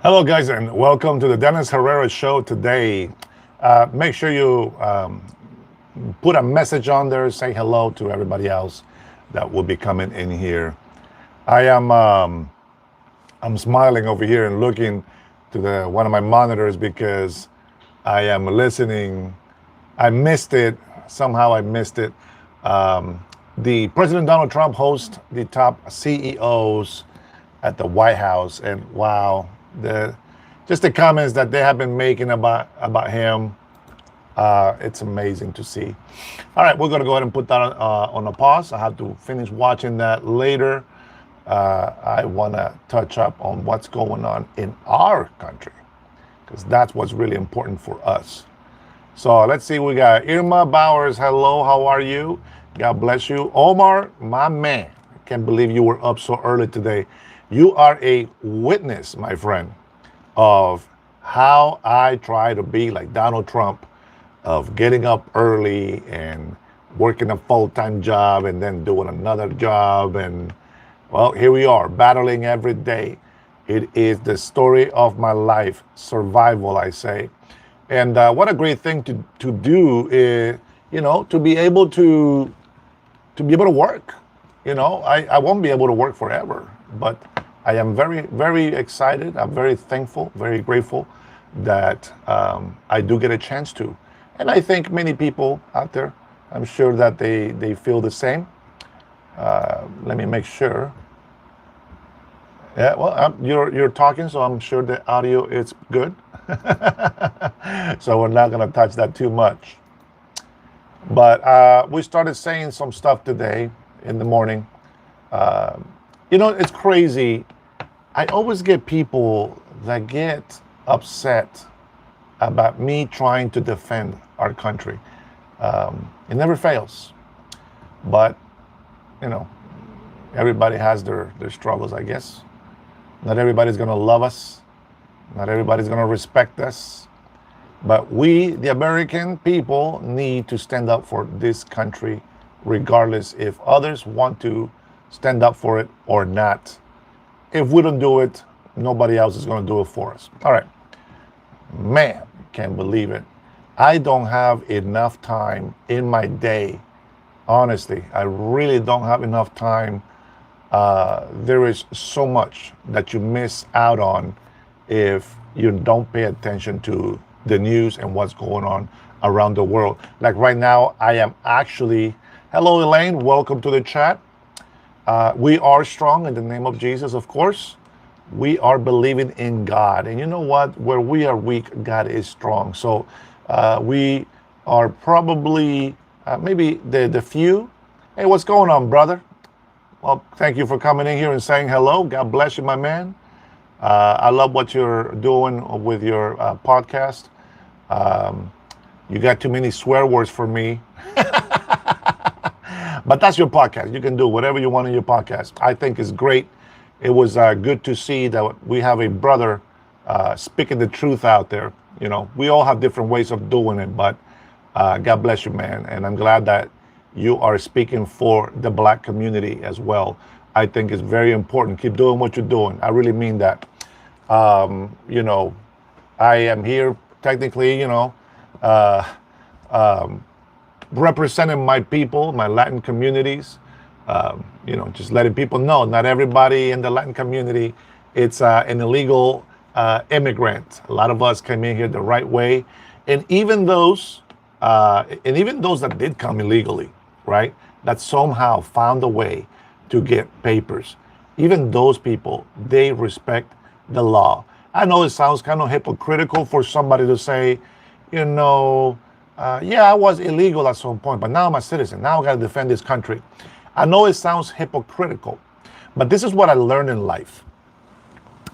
Hello, guys, and welcome to the Dennis Herrera Show today. Make sure you put a message on there, say hello to everybody else that will be coming in here. I am I'm smiling over here and looking to the one of my monitors because I am listening. I missed it somehow. I missed it. The President Donald Trump hosts the top CEOs at the White House, and wow, the just the comments that they have been making about him. It's amazing to see. All right, we're gonna go ahead and put that on a pause. I have to finish watching that later. I want to touch up on what's going on in our country because that's what's really important for us. So let's see. We got Irma Bowers. Hello, how are you? God bless you. Omar, my man. I can't believe you were up so early today. You are a witness, my friend, of how I try to be like Donald Trump, of getting up early and working a full-time job and then doing another job. And well, here we are battling every day. It is the story of my life, survival, I say. And what a great thing to do is, to be able to work. I won't be able to work forever, but I am very, very excited. I'm very thankful, very grateful that I do get a chance to. And I think many people out there, I'm sure that they feel the same. Let me make sure. Yeah, well, you're talking, so I'm sure the audio is good. So we're not going to touch that too much. But we started saying some stuff today in the morning. It's crazy. I always get people that get upset about me trying to defend our country. It never fails. But, everybody has their struggles, I guess. Not everybody's going to love us. Not everybody's going to respect us. But we, the American people, need to stand up for this country, regardless if others want to stand up for it or not. If we don't do it, nobody else is going to do it for us. All right. Man, can't believe it. I don't have enough time in my day. Honestly, I really don't have enough time. There is so much that you miss out on if you don't pay attention to the news and what's going on around the world. Like right now, I am actually, hello Elaine, welcome to the chat. We are strong in the name of Jesus, of course. We are believing in God. And you know what? Where we are weak, God is strong. So we are probably maybe the few. Hey, what's going on, brother? Well, thank you for coming in here and saying hello. God bless you, my man. I love what you're doing with your podcast. You got too many swear words for me. But that's your podcast. You can do whatever you want in your podcast. I think it's great. It was good to see that we have a brother speaking the truth out there. We all have different ways of doing it, but God bless you, man. And I'm glad that you are speaking for the Black community as well. I think it's very important. Keep doing what you're doing. I really mean that. I am here technically, representing my people, my Latin communities. Just letting people know not everybody in the Latin community, it's an illegal immigrant. A lot of us came in here the right way. And even those that did come illegally, right, that somehow found a way to get papers, even those people, they respect the law. I know it sounds kind of hypocritical for somebody to say, yeah, I was illegal at some point, but now I'm a citizen. Now I got to defend this country. I know it sounds hypocritical, but this is what I learned in life.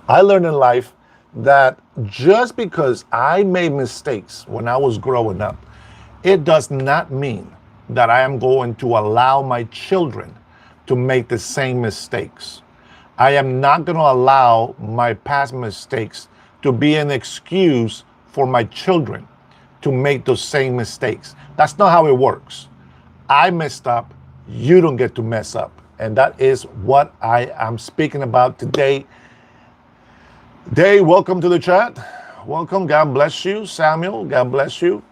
I learned in life that just because I made mistakes when I was growing up, it does not mean that I am going to allow my children to make the same mistakes. I am not going to allow my past mistakes to be an excuse for my children to make those same mistakes. That's not how it works. I messed up. You don't get to mess up. And that is what I am speaking about today. Day, welcome to the chat. Welcome. God bless you, Samuel. God bless you.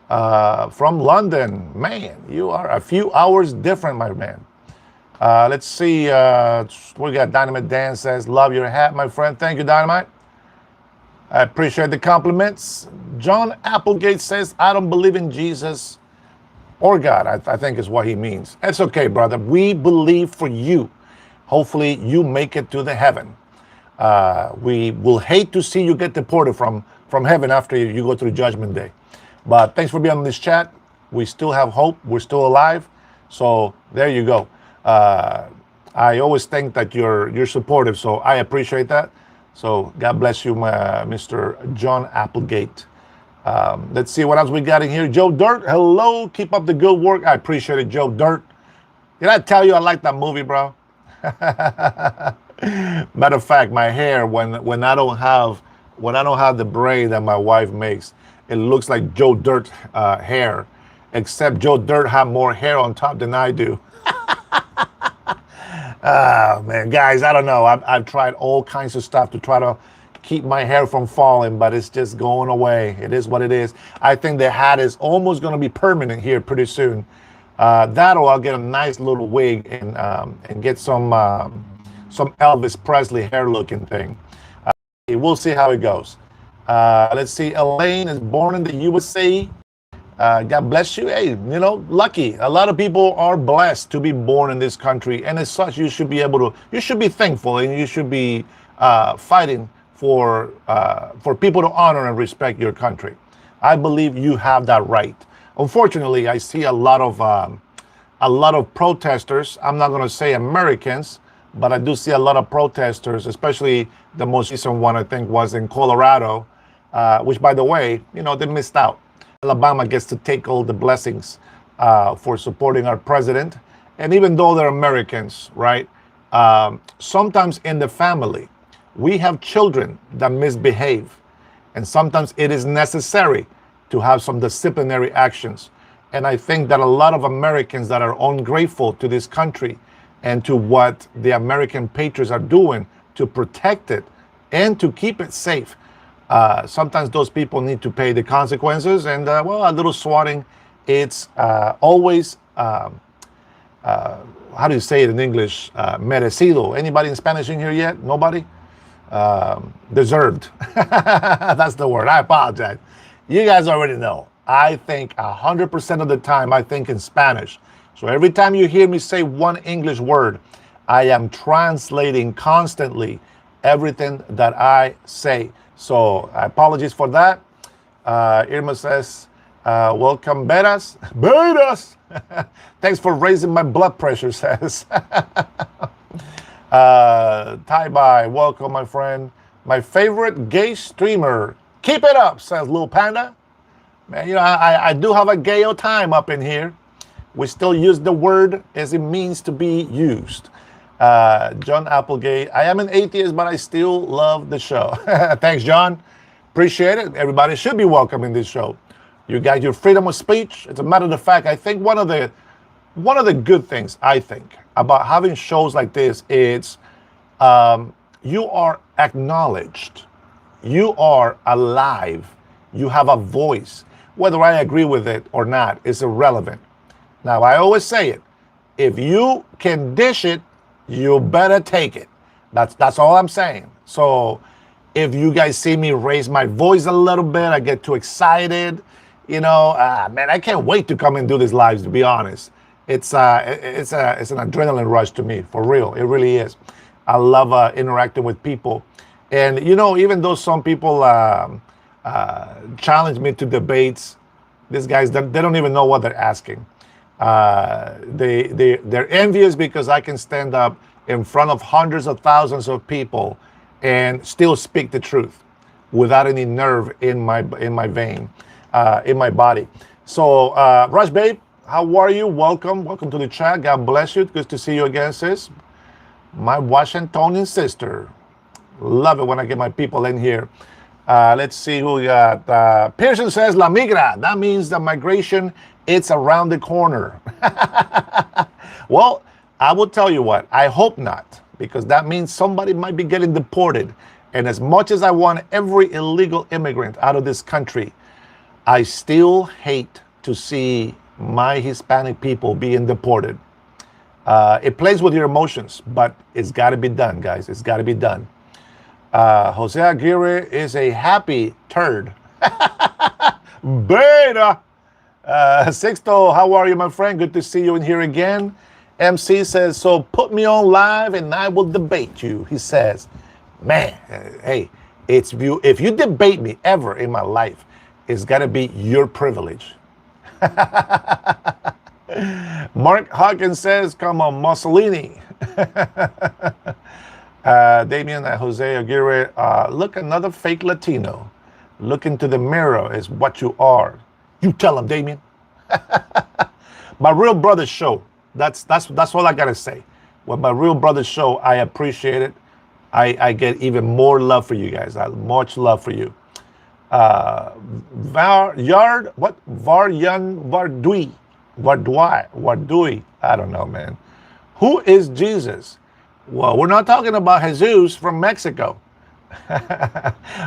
From London. Man, you are a few hours different, my man. Let's see. We got Dynamite Dan says, love your hat, my friend. Thank you, Dynamite. I appreciate the compliments. John Applegate says, I don't believe in Jesus or God, I think is what he means. It's okay, brother. We believe for you. Hopefully you make it to the heaven. We will hate to see you get deported from heaven after you go through Judgment Day. But thanks for being on this chat. We still have hope. We're still alive. So there you go. I always think that you're supportive, so I appreciate that. So God bless you, Mr. John Applegate. Let's see what else we got in here. Joe Dirt, hello. Keep up the good work. I appreciate it, Joe Dirt. Did I tell you I like that movie, bro? Matter of fact, my hair when I don't have the braid that my wife makes, it looks like Joe Dirt hair, except Joe Dirt have more hair on top than I do. Man, guys, I don't know. I've tried all kinds of stuff to try to keep my hair from falling, but it's just going away. It is what it is. I think the hat is almost going to be permanent here pretty soon. That or I'll get a nice little wig and get some Elvis Presley hair looking thing. We'll see how it goes. Let's see. Elaine is born in the USA. God bless you. Hey, lucky. A lot of people are blessed to be born in this country, and as such, you should be thankful, and you should be fighting for people to honor and respect your country. I believe you have that right. Unfortunately, I see a lot of protesters. I'm not going to say Americans, but I do see a lot of protesters, especially the most recent one I think was in Colorado, which, by the way, they missed out. Alabama gets to take all the blessings for supporting our president. And even though they're Americans, right, sometimes in the family, we have children that misbehave. And sometimes it is necessary to have some disciplinary actions. And I think that a lot of Americans that are ungrateful to this country and to what the American patriots are doing to protect it and to keep it safe, sometimes those people need to pay the consequences. And well, a little swatting, it's always, how do you say it in English? Merecido. Anybody in Spanish in here yet? Nobody? Deserved. That's the word. I apologize. You guys already know. I think 100% of the time I think in Spanish. So every time you hear me say one English word, I am translating constantly everything that I say. So apologies for that. Irma says, welcome, Betas. Betas! Thanks for raising my blood pressure, says. Tai-Bai, welcome, my friend. My favorite gay streamer. Keep it up, says Lil Panda. Man, I do have a gayo time up in here. We still use the word as it means to be used. John Applegate, I am an atheist, but I still love the show. Thanks, John. Appreciate it. Everybody should be welcome in this show. You got your freedom of speech. As a matter of fact, I think one of the good things I think about having shows like this is you are acknowledged. You are alive. You have a voice. Whether I agree with it or not is irrelevant. Now, I always say it. If you can dish it, you better take it. That's all I'm saying. So if you guys see me raise my voice a little bit, I get too excited, man, I can't wait to come and do these lives, to be honest. It's an adrenaline rush to me, for real. It really is. I love interacting with people. And, even though some people challenge me to debates, these guys, they don't even know what they're asking. They're envious because I can stand up in front of hundreds of thousands of people and still speak the truth without any nerve in my vein, in my body. So, Rush Babe, how are you? Welcome to the chat. God bless you. Good to see you again, sis. My Washingtonian sister. Love it when I get my people in here. Let's see who we got. Pearson says, La Migra. That means the migration, it's around the corner. Well, I will tell you what, I hope not, because that means somebody might be getting deported. And as much as I want every illegal immigrant out of this country, I still hate to see my Hispanic people being deported. It plays with your emotions, but it's got to be done, guys. It's got to be done. Jose Aguirre is a happy turd. Beta. Sixto, how are you, my friend? Good to see you in here again. MC says, so put me on live and I will debate you. He says, man, hey, if you debate me ever in my life, it's got to be your privilege. Mark Hawkins says, come on, Mussolini. Damien Jose Aguirre, look, another fake Latino. Look into the mirror is what you are. You tell him, Damien. My Real Brothers show. That's all I gotta say. With my Real Brothers show, I appreciate it. I get even more love for you guys. Much love for you. Vardui. I don't know, man. Who is Jesus? Well, we're not talking about Jesus from Mexico.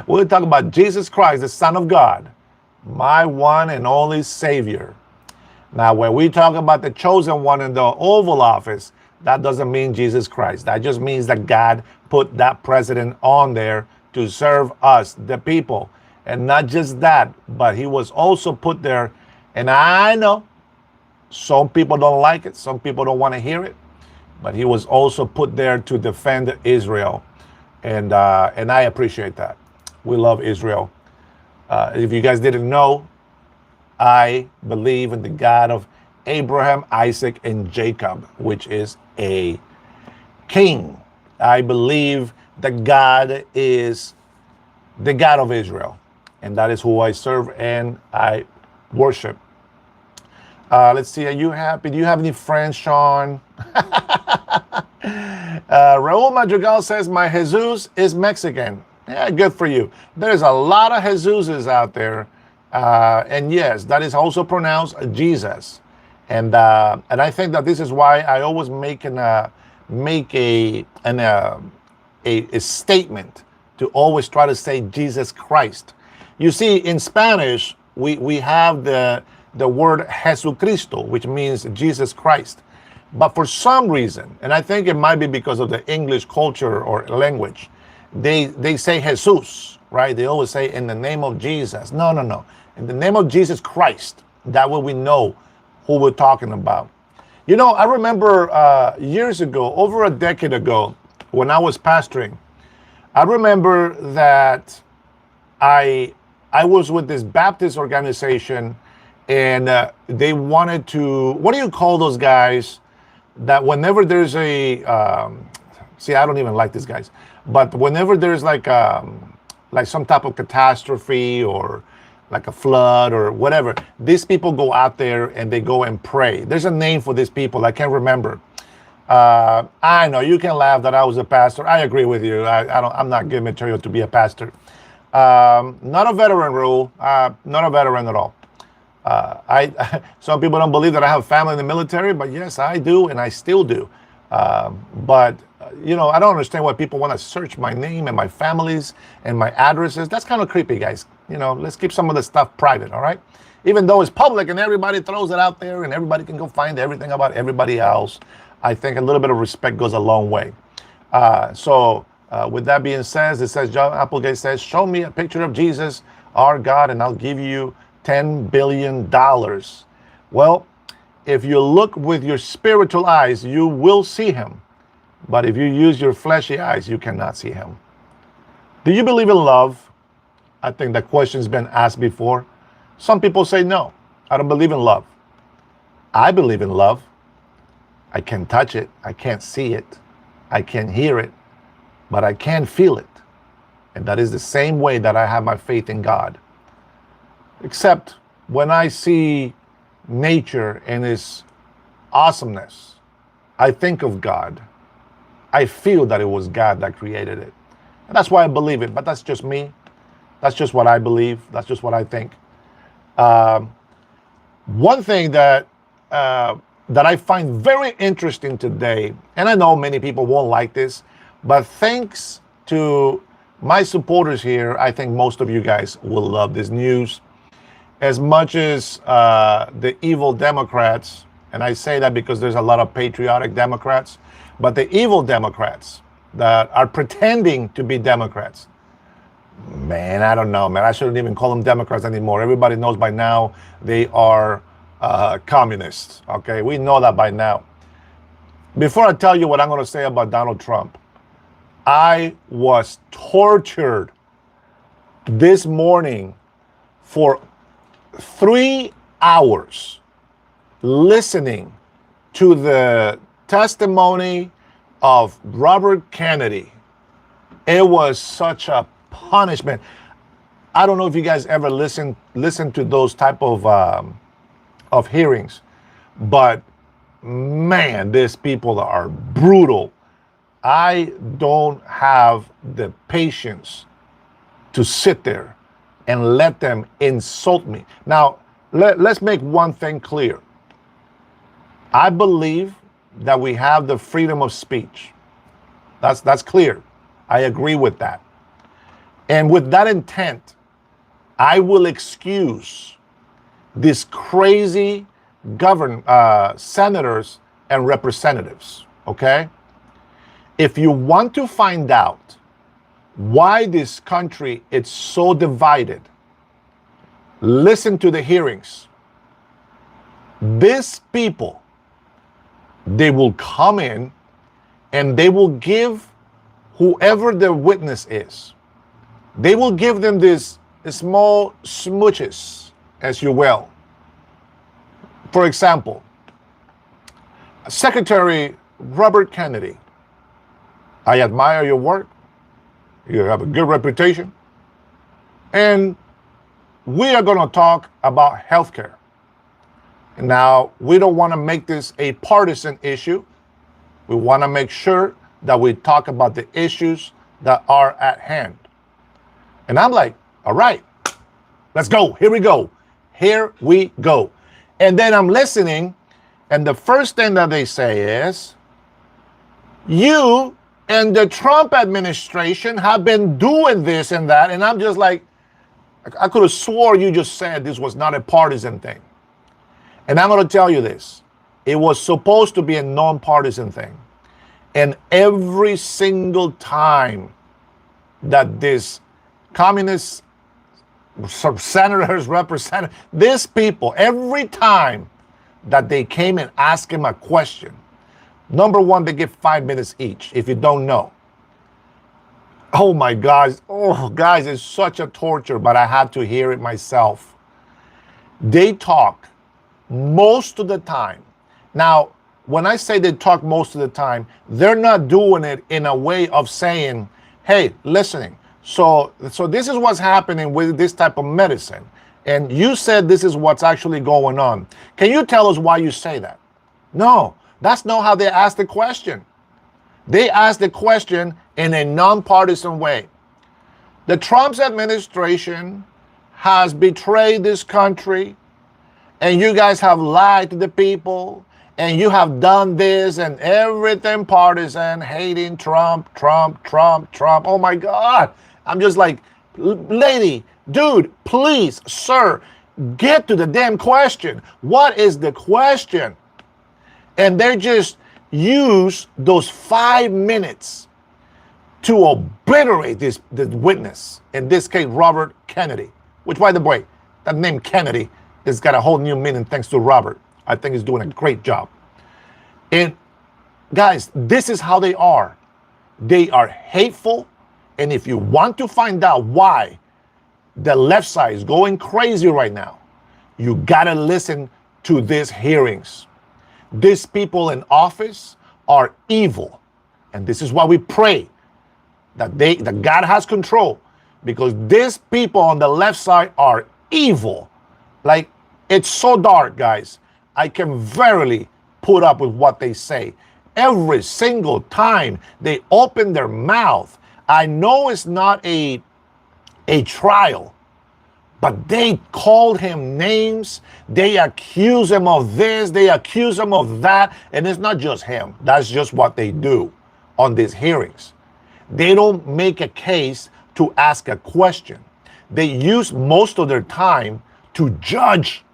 We're talking about Jesus Christ, the Son of God, my one and only Savior. Now, when we talk about the chosen one in the Oval Office, that doesn't mean Jesus Christ. That just means that God put that president on there to serve us, the people. And not just that, but he was also put there, and I know some people don't like it, some people don't want to hear it, but he was also put there to defend Israel. And I appreciate that. We love Israel. If you guys didn't know, I believe in the God of Abraham, Isaac, and Jacob, which is a king. I believe that God is the God of Israel, and that is who I serve and I worship. Let's see, are you happy? Do you have any friends, Sean? Raul Madrigal says, my Jesus is Mexican. Yeah, good for you. There's a lot of Jesuses out there. And yes, that is also pronounced Jesus. And I think that this is why I always make a statement to always try to say Jesus Christ. You see, in Spanish, we have the word Jesucristo, which means Jesus Christ. But for some reason, and I think it might be because of the English culture or language, they say Jesus, right? They always say in the name of Jesus. No. In the name of Jesus Christ. That way we know who we're talking about. You know, I remember years ago, over a decade ago, when I was pastoring, I remember that I was with this Baptist organization, and they wanted to, what do you call those guys that whenever there's a, see, I don't even like these guys, but whenever there's like some type of catastrophe or like a flood or whatever, these people go out there and they go and pray. There's a name for these people. I can't remember. I know you can laugh that I was a pastor. I agree with you. I'm not good material to be a pastor. Not a veteran, Rule. Not a veteran at all. Some people don't believe that I have family in the military, but yes, I do, and I still do. But you know, I don't understand why people want to search my name and my family's and my addresses. That's kind of creepy, guys. You know, let's keep some of the stuff private, all right? Even though it's public and everybody throws it out there and everybody can go find everything about everybody else, I think a little bit of respect goes a long way. With that being said, it says, John Applegate says, show me a picture of Jesus, our God, and I'll give you $10 billion. Well, if you look with your spiritual eyes, you will see him. But if you use your fleshy eyes, you cannot see him. Do you believe in love? I think that question's been asked before. Some people say, no, I don't believe in love. I believe in love. I can touch it. I can't see it. I can't hear it. But I can feel it. And that is the same way that I have my faith in God. Except when I see nature and its awesomeness, I think of God. I feel that it was God that created it. And that's why I believe it, but that's just me. That's just what I believe. That's just what I think. One thing that I find very interesting today, and I know many people won't like this, but thanks to My supporters here, I think most of you guys will love this news as much as the evil Democrats, and I say that because there's a lot of patriotic Democrats, but the evil Democrats that are pretending to be Democrats, man, I don't know, man. I shouldn't even call them Democrats anymore. Everybody knows by now they are communists, okay? We know that by now. Before I tell you what I'm going to say about Donald Trump, I was tortured this morning for 3 hours listening to the testimony of Robert Kennedy. It was such a punishment. I don't know if you guys ever listen to those type of hearings, but man, these people are brutal. I don't have the patience to sit there and let them insult me. Now, let's make one thing clear. I believe that we have the freedom of speech. That's clear. I agree with that. And with that intent, I will excuse these crazy senators and representatives, okay? If you want to find out why this country is so divided, listen to the hearings. These people, they will come in and they will give whoever the witness is, they will give them this small smooches, as you will. For example, Secretary Robert Kennedy, I admire your work. You have a good reputation. And we are going to talk about healthcare. Now, we don't want to make this a partisan issue. We want to make sure that we talk about the issues that are at hand. And I'm like, all right, let's go. Here we go. Here we go. And then I'm listening, and the first thing that they say is, you and the Trump administration have been doing this and that. And I'm just like, I could have swore you just said this was not a partisan thing. And I'm going to tell you this. It was supposed to be a non-partisan thing. And every single time that this communist senators, representatives, these people, every time that they came and asked him a question, number one, they get 5 minutes each, if you don't know. Oh my gosh. Oh, guys, it's such a torture, but I had to hear it myself. They talk most of the time. Now, when I say they talk most of the time, they're not doing it in a way of saying, hey, listening. So this is what's happening with this type of medicine. And you said this is what's actually going on. Can you tell us why you say that? No. That's not how they ask the question. They ask the question in a nonpartisan way. The Trump administration has betrayed this country, and you guys have lied to the people, and you have done this and everything partisan, hating Trump. Oh my God. I'm just like, lady, dude, please, sir, get to the damn question. What is the question? And they just use those 5 minutes to obliterate the witness, in this case, Robert Kennedy, which, by the way, that name Kennedy has got a whole new meaning thanks to Robert. I think he's doing a great job. And guys, this is how they are. They are hateful. And if you want to find out why the left side is going crazy right now, you got to listen to these hearings. These people in office are evil. And this is why we pray that God has control, because these people on the left side are evil. Like, it's so dark, guys. I can verily put up with what they say. Every single time they open their mouth, I know it's not a trial, but they called him names. They accuse him of this. They accuse him of that. And it's not just him. That's just what they do on these hearings. They don't make a case to ask a question. They use most of their time to judge,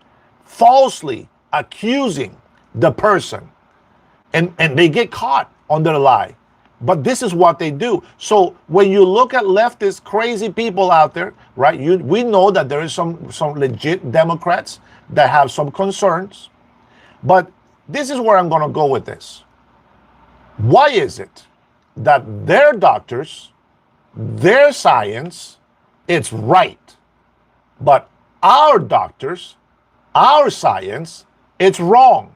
falsely accusing the person. And they get caught on their lie. But this is what they do. So when you look at leftist crazy people out there, right, we know that there is some legit Democrats that have some concerns. But this is where I'm going to go with this. Why is it that their doctors, their science, it's right, but our doctors, our science, it's wrong?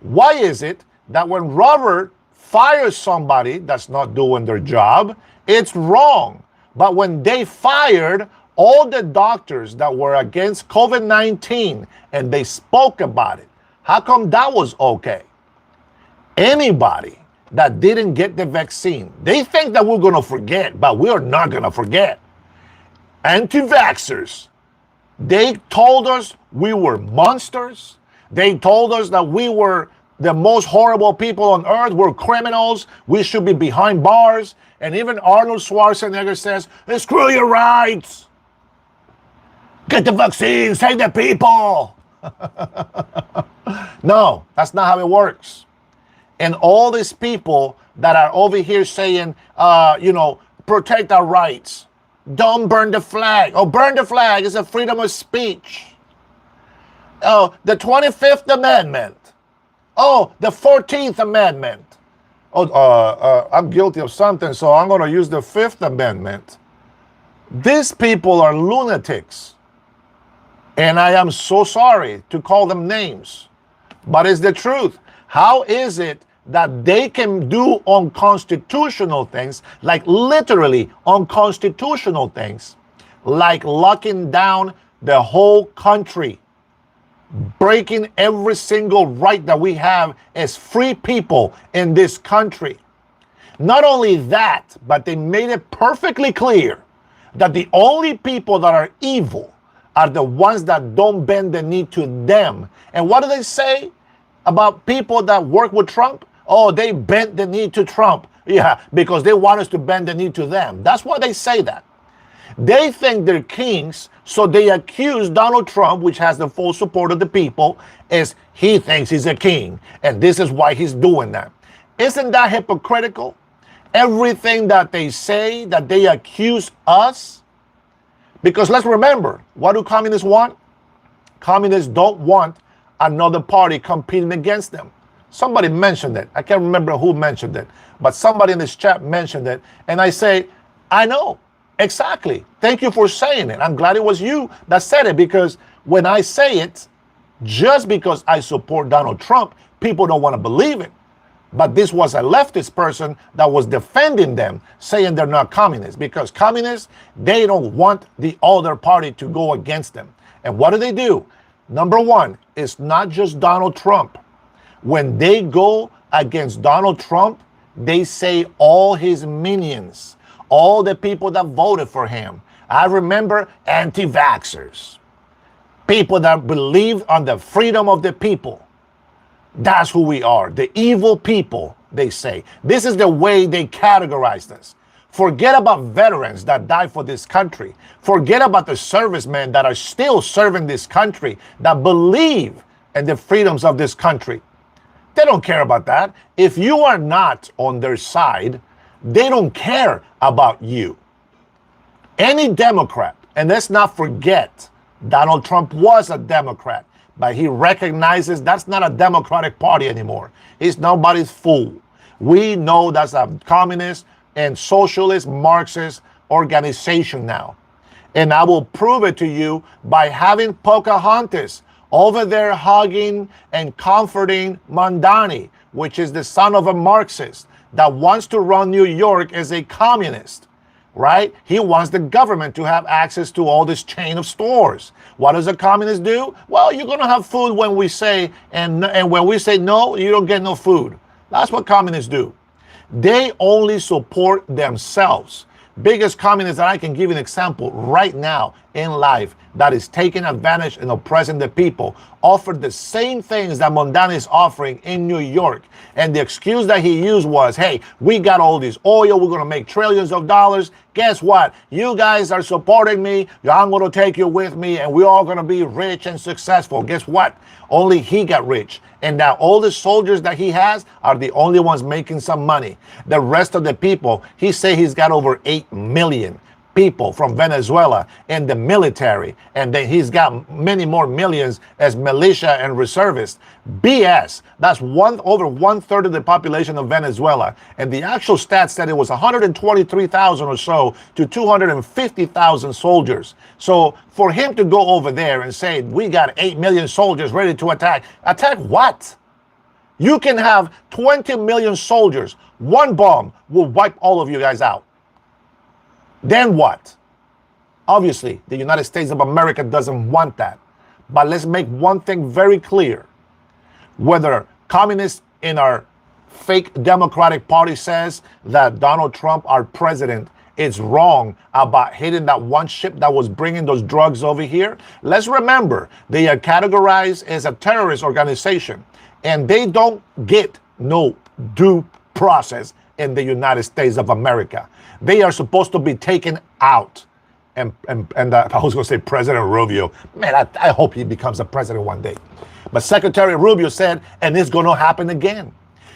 Why is it that when Robert fires somebody that's not doing their job, it's wrong, but when they fired all the doctors that were against COVID-19 and they spoke about it, how come that was okay? Anybody that didn't get the vaccine, they think that we're going to forget, but we are not going to forget. Anti-vaxxers, they told us we were monsters. They told us that we were the most horrible people on earth. We're criminals. We should be behind bars. And even Arnold Schwarzenegger says, screw your rights. Get the vaccine. Save the people. No, that's not how it works. And all these people that are over here saying, protect our rights. Don't burn the flag. Oh, burn the flag is a freedom of speech. Oh, the 25th Amendment. Oh, the 14th Amendment. Oh, I'm guilty of something, so I'm going to use the 5th Amendment. These people are lunatics. And I am so sorry to call them names, but it's the truth. How is it that they can do unconstitutional things, like literally unconstitutional things, like locking down the whole country, breaking every single right that we have as free people in this country? Not only that, but they made it perfectly clear that the only people that are evil are the ones that don't bend the knee to them. And what do they say about people that work with Trump? Oh, they bent the knee to Trump. Yeah, because they want us to bend the knee to them. That's why they say that. They think they're kings, so they accuse Donald Trump, which has the full support of the people, as he thinks he's a king. And this is why he's doing that. Isn't that hypocritical? Everything that they say, that they accuse us. Because let's remember, what do communists want? Communists don't want another party competing against them. Somebody mentioned it. I can't remember who mentioned it, but somebody in this chat mentioned it. And I say, I know, exactly. Thank you for saying it. I'm glad it was you that said it, because when I say it, just because I support Donald Trump, people don't want to believe it. But this was a leftist person that was defending them, saying they're not communists, because communists, they don't want the other party to go against them. And what do? Number one, it's not just Donald Trump. When they go against Donald Trump, they say all his minions, all the people that voted for him. I remember anti-vaxxers, people that believe on the freedom of the people. That's who we are, the evil people, they say. This is the way they categorize us. Forget about veterans that died for this country. Forget about the servicemen that are still serving this country, that believe in the freedoms of this country. They don't care about that. If you are not on their side, they don't care about you. Any Democrat, and let's not forget, Donald Trump was a Democrat, but he recognizes that's not a Democratic Party anymore. He's nobody's fool. We know that's a communist and socialist Marxist organization now. And I will prove it to you by having Pocahontas over there hugging and comforting Mondani, which is the son of a Marxist that wants to run New York as a communist, right? He wants the government to have access to all this chain of stores. What does a communist do? Well, you're going to have food when we say, and when we say no, you don't get no food. That's what communists do. They only support themselves. biggest communist that I can give you an example right now in life that is taking advantage and oppressing the people, offered the same things that Mondani is offering in New York. And the excuse that he used was, hey, we got all this oil, we're going to make trillions of dollars. Guess what? You guys are supporting me. I'm going to take you with me, and we're all going to be rich and successful. Guess what? Only he got rich. And now all the soldiers that he has are the only ones making some money. The rest of the people, he say he's got over 8 million people from Venezuela in the military, and then he's got many more millions as militia and reservists. BS. That's over 1/3 of the population of Venezuela, and the actual stats said it was 123,000 or so to 250,000 soldiers. So for him to go over there and say we got 8 million soldiers ready to attack what? You can have 20 million soldiers. One bomb will wipe all of you guys out. Then what? Obviously, the United States of America doesn't want that. But let's make one thing very clear. Whether communists in our fake Democratic Party says that Donald Trump, our president, is wrong about hitting that one ship that was bringing those drugs over here, let's remember they are categorized as a terrorist organization, and they don't get no due process in the United States of America. They are supposed to be taken out. And I was going to say President Rubio. Man, I hope he becomes a president one day. But Secretary Rubio said, and it's going to happen again.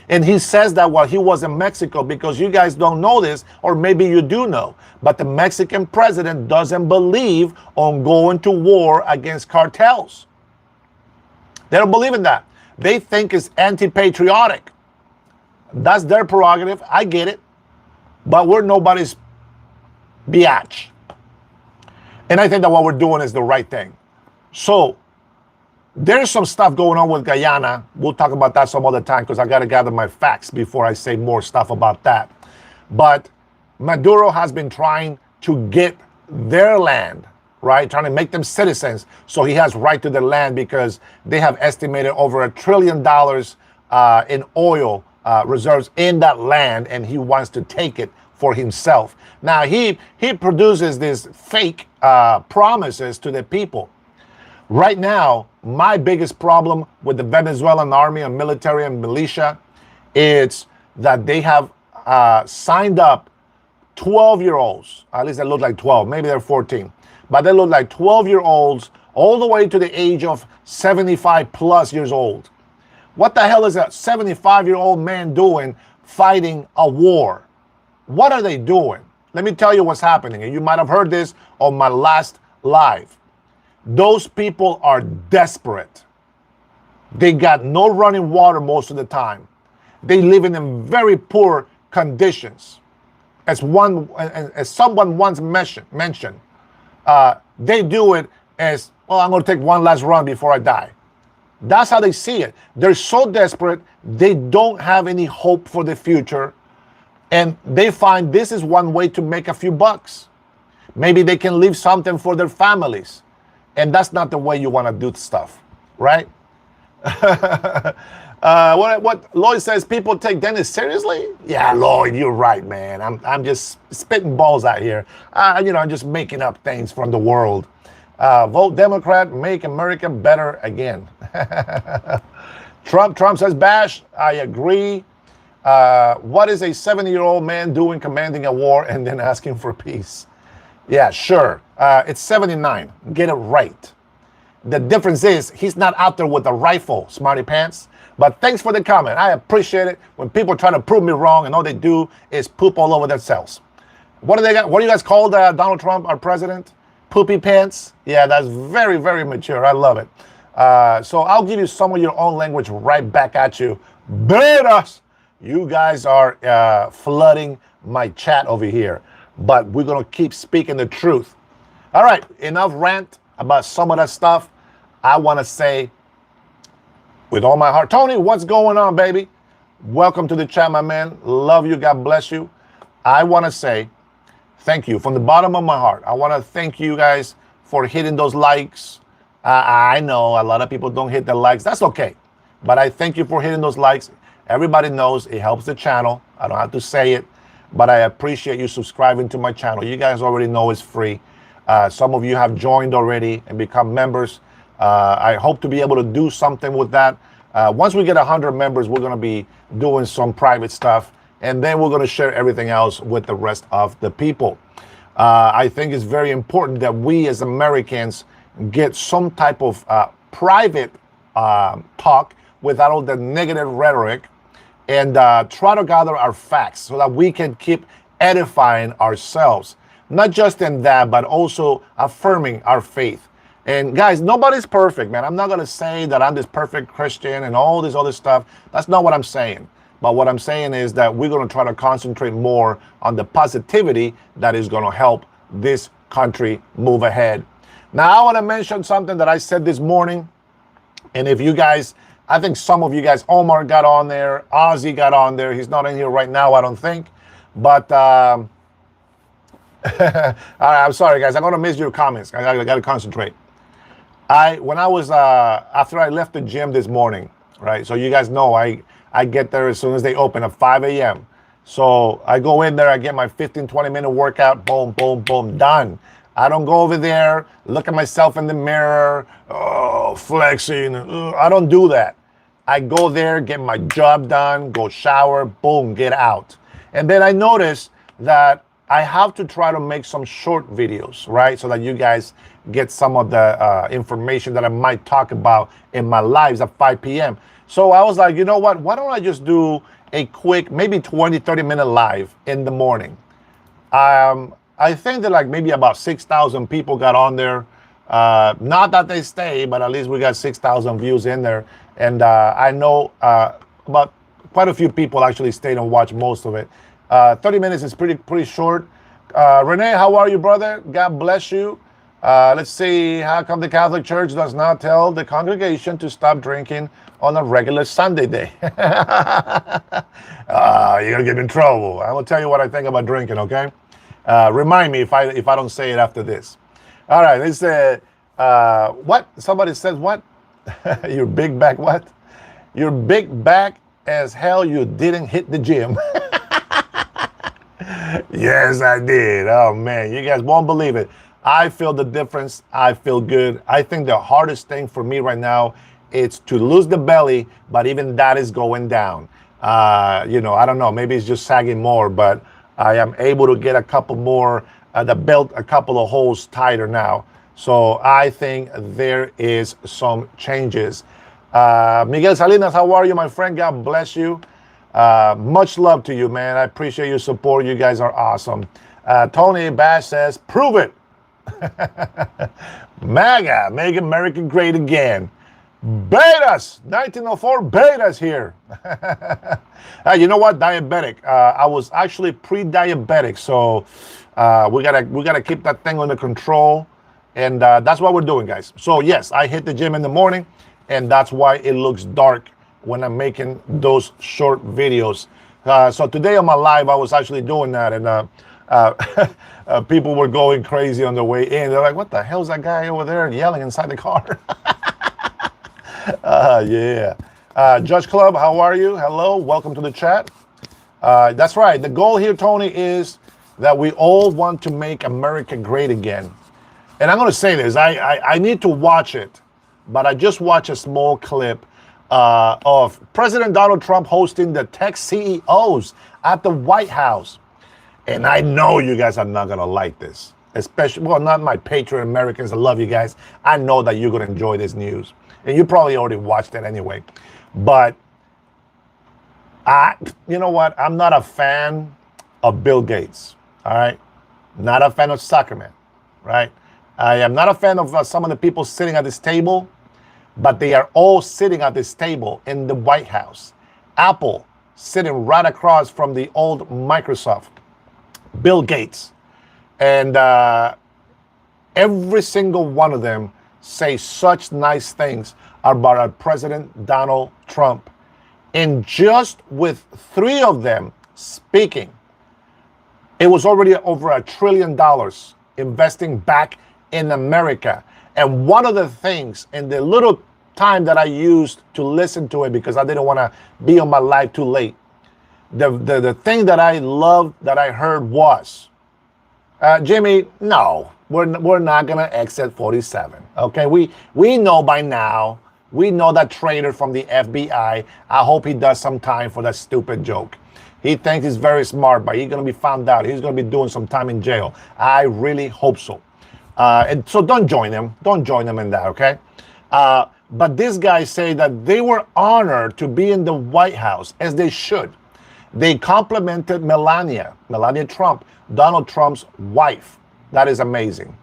And he says that while he was in Mexico, because you guys don't know this, or maybe you do know, but the Mexican president doesn't believe on going to war against cartels. They don't believe in that. They think it's anti-patriotic. That's their prerogative. I get it. But we're nobody's biatch. And I think that what we're doing is the right thing. So there's some stuff going on with Guyana. We'll talk about that some other time because I got to gather my facts before I say more stuff about that. But Maduro has been trying to get their land, right? Trying to make them citizens so he has right to their land because they have estimated over $1 trillion in oil reserves in that land, and he wants to take it for himself. Now he produces these fake promises to the people. Right now, my biggest problem with the Venezuelan army and military and militia is that they have signed up 12-year-olds. At least they look like 12. Maybe they're 14, but they look like 12-year-olds all the way to the age of 75 plus years old. What the hell is a 75-year-old man doing fighting a war? What are they doing? Let me tell you what's happening. And you might have heard this on my last live. Those people are desperate. They got no running water most of the time. They live in very poor conditions. As someone once mentioned, they do it as, well, I'm going to take one last run before I die. That's how they see it. They're so desperate, they don't have any hope for the future. And they find this is one way to make a few bucks. Maybe they can leave something for their families. And that's not the way you want to do stuff, right? What Lloyd says, people take Dennis seriously? Yeah, Lloyd, you're right, man. I'm just spitting balls out here. I'm just making up things from the world. Vote Democrat, make America better again. Trump says, bash, I agree. What is a 70-year-old man doing commanding a war and then asking for peace? Yeah, sure. It's 79. Get it right. The difference is he's not out there with a rifle, smarty pants. But thanks for the comment. I appreciate it. When people try to prove me wrong and all they do is poop all over themselves. What do they got? What do you guys call Donald Trump, our president? Poopy pants? Yeah, that's very, very mature. I love it. So I'll give you some of your own language right back at you. Betas! You guys are flooding my chat over here. But we're going to keep speaking the truth. All right, enough rant about some of that stuff. I want to say with all my heart, Tony, what's going on, baby? Welcome to the chat, my man. Love you. God bless you. I want to say thank you from the bottom of my heart. I want to thank you guys for hitting those likes. I know a lot of people don't hit the likes. That's okay. But I thank you for hitting those likes. Everybody knows it helps the channel. I don't have to say it. but I appreciate you subscribing to my channel. You guys already know it's free. Some of you have joined already and become members. I hope to be able to do something with that. Once we get 100 members, we're going to be doing some private stuff, and then we're going to share everything else with the rest of the people. I think it's very important that we as Americans get some type of private talk without all the negative rhetoric, and try to gather our facts so that we can keep edifying ourselves. Not just in that, but also affirming our faith. And guys, nobody's perfect, man. I'm not going to say that I'm this perfect Christian and all this other stuff. That's not what I'm saying. But what I'm saying is that we're going to try to concentrate more on the positivity that is going to help this country move ahead. Now, I want to mention something that I said this morning. And if you guys, I think some of you guys, Omar got on there, Ozzy got on there. He's not in here right now, I don't think. But all right, I'm sorry, guys. I'm going to miss your comments. I got to concentrate. When I was, after I left the gym this morning, right? So you guys know I get there as soon as they open at 5 a.m. So I go in there, I get my 15, 20-minute workout, boom, boom, boom, done. I don't go over there, look at myself in the mirror, flexing. I don't do that. I go there, get my job done, go shower, boom, get out. And then I noticed that I have to try to make some short videos, right? So that you guys get some of the information that I might talk about in my lives at 5 p.m. So I was like, you know what? Why don't I just do a quick, maybe 20, 30-minute live in the morning? I think that like maybe about 6,000 people got on there. Not that they stay, but at least we got 6,000 views in there. And I know about quite a few people actually stayed and watched most of it. 30 minutes is pretty short. Renee, how are you, brother? God bless you. Let's see. How come the Catholic Church does not tell the congregation to stop drinking on a regular Sunday day? You're gonna get in trouble. I will tell you what I think about drinking. Okay. Remind me if I don't say it after this. All right. It's what somebody says. What? Your big back. What? Your big back as hell. You didn't hit the gym. Yes, I did. Oh, man, you guys won't believe it. I feel the difference. I feel good. I think the hardest thing for me right now is to lose the belly, but even that is going down. You know, I don't know. Maybe it's just sagging more, but I am able to get a couple more, the belt, a couple of holes tighter now. So I think there is some changes. Miguel Salinas, how are you, my friend? God bless you. Much love to you, man. I appreciate your support. You guys are awesome. Tony Bash says, prove it. MAGA, make America great again. Betas, 1904 Betas here. You know what? Diabetic. I was actually pre-diabetic, so we gotta keep that thing under control, and that's what we're doing, guys. So yes, I hit the gym in the morning, and that's why it looks dark when I'm making those short videos. So today on my live, I was actually doing that, and people were going crazy on the way in. They're like, what the hell's that guy over there yelling inside the car? Yeah. Judge Club, how are you? Hello, welcome to the chat. That's right. The goal here, Tony, is that we all want to make America great again. And I'm going to say this. I need to watch it, but I just watched a small clip of President Donald Trump hosting the tech CEOs at the White House. And I know you guys are not going to like this, especially, well, not my patriot Americans. I love you guys. I know that you're going to enjoy this news. And you probably already watched it anyway. But you know what? I'm not a fan of Bill Gates, all right? Not a fan of Zuckerman, right? I am not a fan of some of the people sitting at this table, but they are all sitting at this table in the White House. Apple sitting right across from the old Microsoft. Bill Gates. And every single one of them say such nice things about our President Donald Trump. And just with 3 of them speaking, it was already over $1 trillion investing back in America. And one of the things, in the little time that I used to listen to it, because I didn't want to be on my live too late, The thing that I loved that I heard was, Jimmy, no, we're not gonna exit 47. Okay, we know by now. We know that traitor from the FBI. I hope he does some time for that stupid joke. He thinks he's very smart, but he's gonna be found out. He's gonna be doing some time in jail. I really hope so. And so don't join him. Don't join him in that. Okay. But this guy say that they were honored to be in the White House, as they should. They complimented Melania Trump, Donald Trump's wife. That is amazing.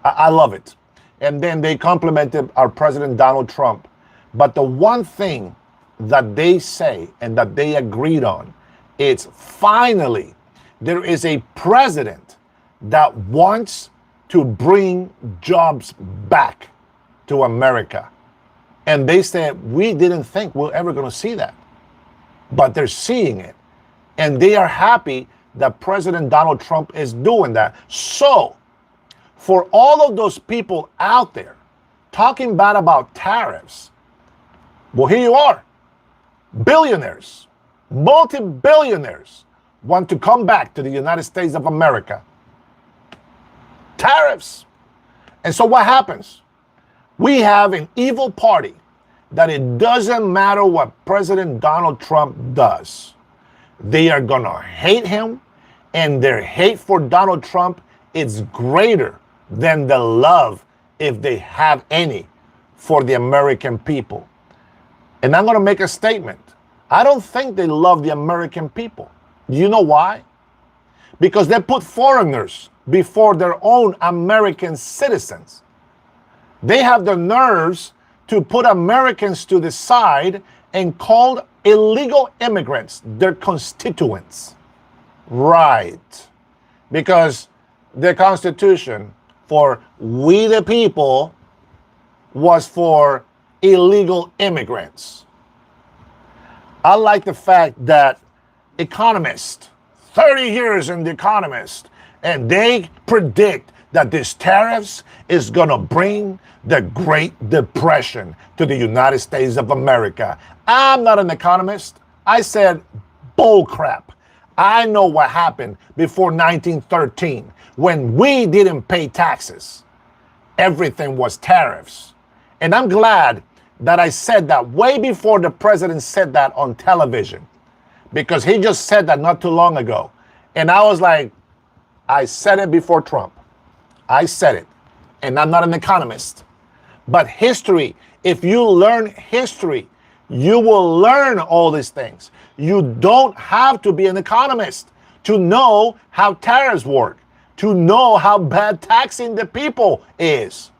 I love it. And then they complimented our President Donald Trump. But the one thing that they say and that they agreed on is finally there is a president that wants to bring jobs back to America. And they said, we didn't think we're ever going to see that. But they're seeing it. And they are happy that President Donald Trump is doing that. So, for all of those people out there talking bad about tariffs, well, here you are. Billionaires, multi-billionaires want to come back to the United States of America. Tariffs. And so what happens? We have an evil party that it doesn't matter what President Donald Trump does. They are going to hate him, and their hate for Donald Trump is greater than the love, if they have any, for the American people. And I'm going to make a statement. I don't think they love the American people. You know why? Because they put foreigners before their own American citizens. They have the nerves to put Americans to the side and call illegal immigrants their constituents. Right. Because the Constitution for we the people was for illegal immigrants. I like the fact that economists, 30 years in The Economist, and they predict that these tariffs is going to bring the Great Depression to the United States of America. I'm not an economist. I said bull crap. I know what happened before 1913 when we didn't pay taxes. Everything was tariffs. And I'm glad that I said that way before the president said that on television, because he just said that not too long ago. And I was like, I said it before Trump. I said it. And I'm not an economist. But history, if you learn history, you will learn all these things. You don't have to be an economist to know how tariffs work, to know how bad taxing the people is.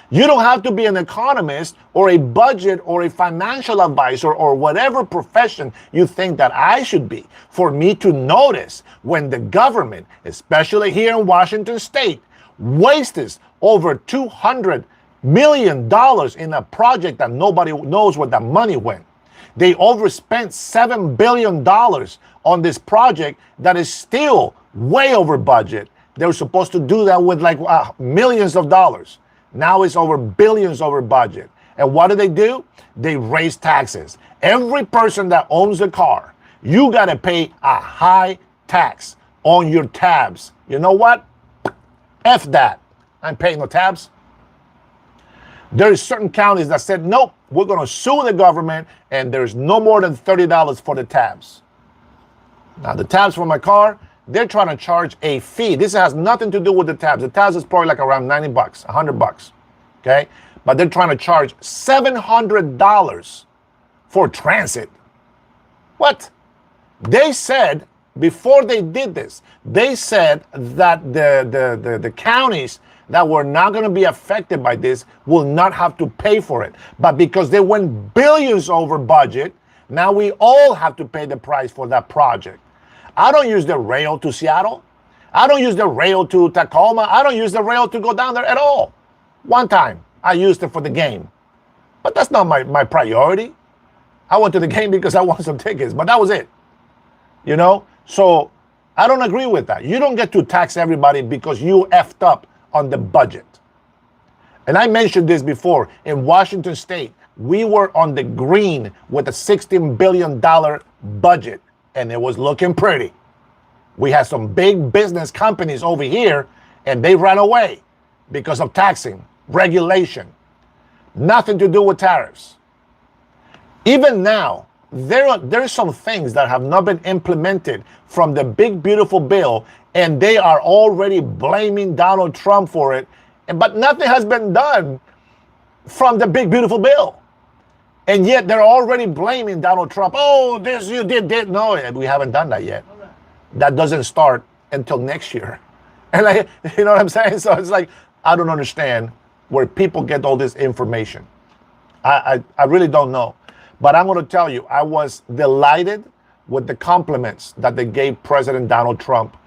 You don't have to be an economist or a budget or a financial advisor or whatever profession you think that I should be for me to notice when the government, especially here in Washington State, wastes over $200 million in a project that nobody knows where the money went. They overspent $7 billion on this project that is still way over budget. They were supposed to do that with like millions of dollars. Now it's over billions over budget. And what do? They raise taxes. Every person that owns a car, you got to pay a high tax on your tabs. You know what? F that. I'm paying no tabs. There's certain counties that said, nope, we're going to sue the government, and there's no more than $30 for the tabs. Now, the tabs for my car, they're trying to charge a fee. This has nothing to do with the tabs. The tabs is probably like around $90, $100, okay? But they're trying to charge $700 for transit. What? They said, before they did this, they said that the counties that were not going to be affected by this will not have to pay for it. But because they went billions over budget, now we all have to pay the price for that project. I don't use the rail to Seattle. I don't use the rail to Tacoma. I don't use the rail to go down there at all. One time, I used it for the game. But that's not my priority. I went to the game because I won some tickets, but that was it. You know? So I don't agree with that. You don't get to tax everybody because you effed up on the budget. And I mentioned this before. In Washington State, we were on the green with a $16 billion budget. and it was looking pretty. We had some big business companies over here, and they ran away because of taxing, regulation. Nothing to do with tariffs. Even now, there are some things that have not been implemented from the big, beautiful bill, and they are already blaming Donald Trump for it. But nothing has been done from the big, beautiful bill. And yet they're already blaming Donald Trump. Oh, this you did. No, we haven't done that yet. That doesn't start until next year. And you know what I'm saying? So it's like, I don't understand where people get all this information. I really don't know. But I'm going to tell you, I was delighted with the compliments that they gave President Donald Trump.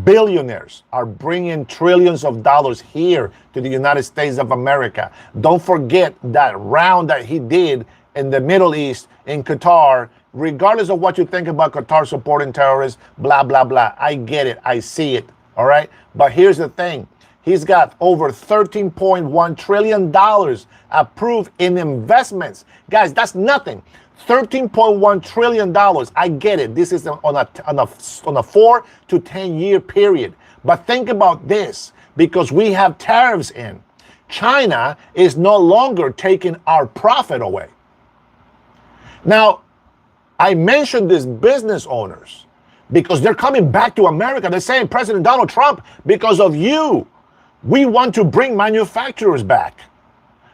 Billionaires are bringing trillions of dollars here to the United States of America. Don't forget that round that he did in the Middle East, in Qatar. Regardless of what you think about Qatar supporting terrorists, blah, blah, blah. I get it. I see it. All right. But here's the thing. He's got over $13.1 trillion approved in investments. Guys, that's nothing. $13.1 trillion. I get it. This is on a 4 to 10 year period. But think about this, because we have tariffs in. China is no longer taking our profit away. Now, I mentioned these business owners because they're coming back to America. They're saying, President Donald Trump, because of you, we want to bring manufacturers back.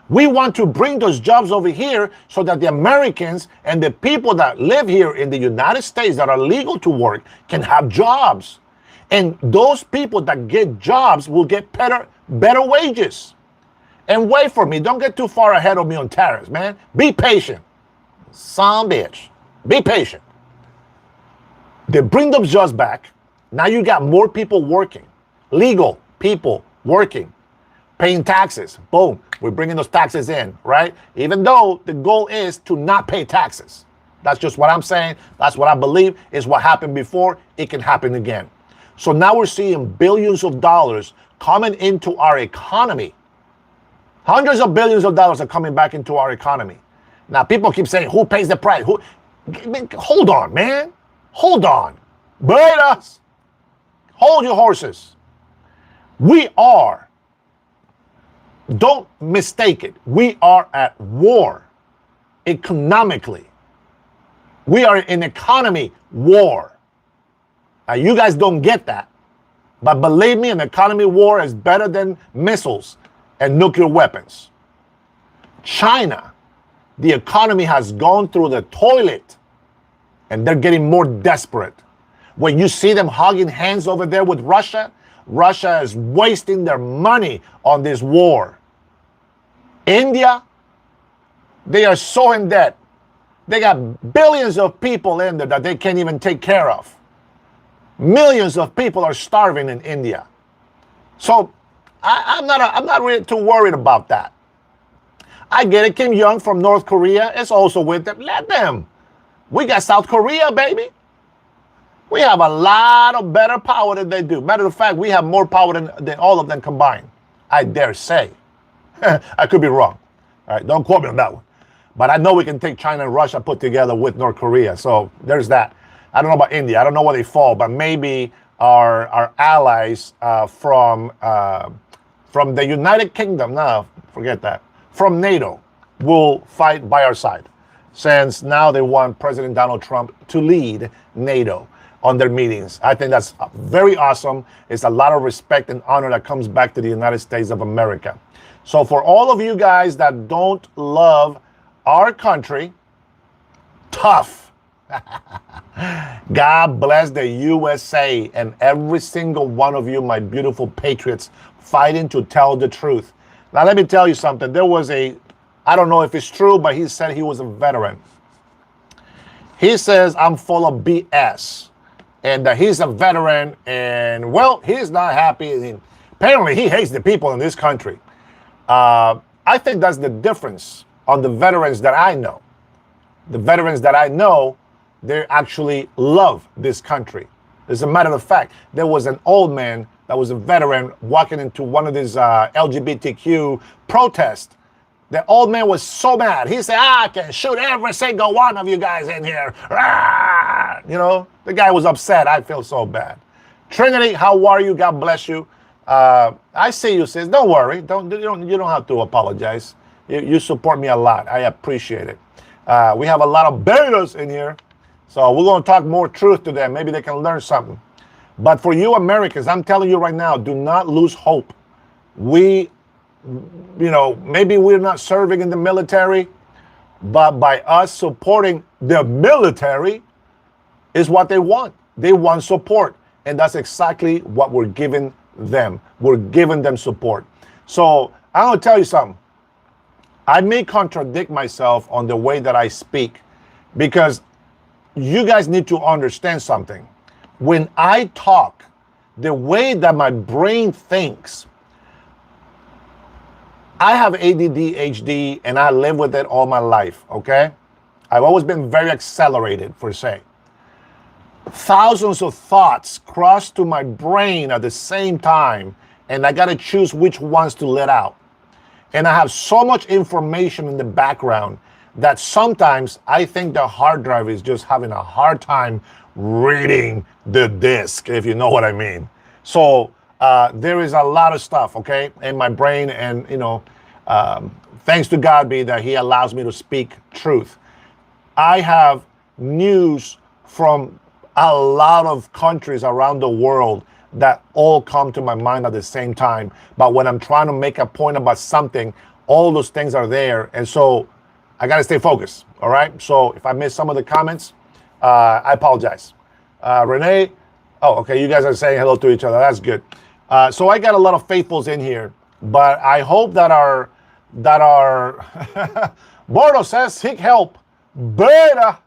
We want to bring those jobs over here so that the Americans and the people that live here in the United States that are legal to work can have jobs. And those people that get jobs will get better wages. And wait for me. Don't get too far ahead of me on tariffs, man. Be patient. Son bitch. Be patient. They bring those jobs back. Now you got more people working. Legal people working. Paying taxes. Boom. We're bringing those taxes in, right? Even though the goal is to not pay taxes. That's just what I'm saying. That's what I believe is what happened before. It can happen again. So now we're seeing billions of dollars coming into our economy. Hundreds of billions of dollars are coming back into our economy. Now people keep saying, who pays the price? Hold on, man. Hold on. Wait us. Hold your horses. We are, don't mistake it, we are at war economically. We are in economy war. Now, you guys don't get that. But believe me, an economy war is better than missiles and nuclear weapons. China, the economy has gone through the toilet and they're getting more desperate. When you see them hugging hands over there with Russia, Russia is wasting their money on this war. India, they are so in debt. They got billions of people in there that they can't even take care of. Millions of people are starving in India. So I'm not really too worried about that. I get it. Kim Jong from North Korea is also with them. Let them. We got South Korea, baby. We have a lot of better power than they do. Matter of fact, we have more power than all of them combined. I dare say. I could be wrong. All right, don't quote me on that one. But I know we can take China and Russia put together with North Korea. So there's that. I don't know about India. I don't know where they fall, but maybe our allies from the United Kingdom, no, forget that, from NATO will fight by our side, since now they want President Donald Trump to lead NATO on their meetings. I think that's very awesome. It's a lot of respect and honor that comes back to the United States of America. So for all of you guys that don't love our country, tough. God bless the USA and every single one of you, my beautiful patriots, fighting to tell the truth. Now, let me tell you something. There was I don't know if it's true, but he said he was a veteran. He says, I'm full of BS. And he's a veteran, and, well, he's not happy. Apparently, he hates the people in this country. I think that's the difference on the veterans that I know. The veterans that I know, they actually love this country. As a matter of fact, there was an old man that was a veteran walking into one of these LGBTQ protests. The old man was so mad. He said, I can shoot every single one of you guys in here. You know, the guy was upset. I feel so bad. Trinity, how are you? God bless you. I see you, sis. Don't worry. You don't have to apologize. You support me a lot. I appreciate it. We have a lot of betas in here, so we're going to talk more truth to them. Maybe they can learn something. But for you Americans, I'm telling you right now, do not lose hope. We, maybe we're not serving in the military, but by us supporting the military is what they want. They want support. And that's exactly what we're giving them. We're giving them support. So I'm going to tell you something. I may contradict myself on the way that I speak because you guys need to understand something. When I talk, the way that my brain thinks, I have ADD, HD, and I live with it all my life, okay? I've always been very accelerated, per se. Thousands of thoughts cross to my brain at the same time, and I got to choose which ones to let out. And I have so much information in the background that sometimes I think the hard drive is just having a hard time reading the disk, if you know what I mean. So there is a lot of stuff, okay, in my brain, and thanks to God be that He allows me to speak truth. I have news from a lot of countries around the world that all come to my mind at the same time. But when I'm trying to make a point about something, all those things are there. And so I got to stay focused. All right. So if I miss some of the comments, I apologize. Renee. Oh, okay. You guys are saying hello to each other. That's good. So I got a lot of faithfuls in here, but I hope that our Bordo says seek help. Beta.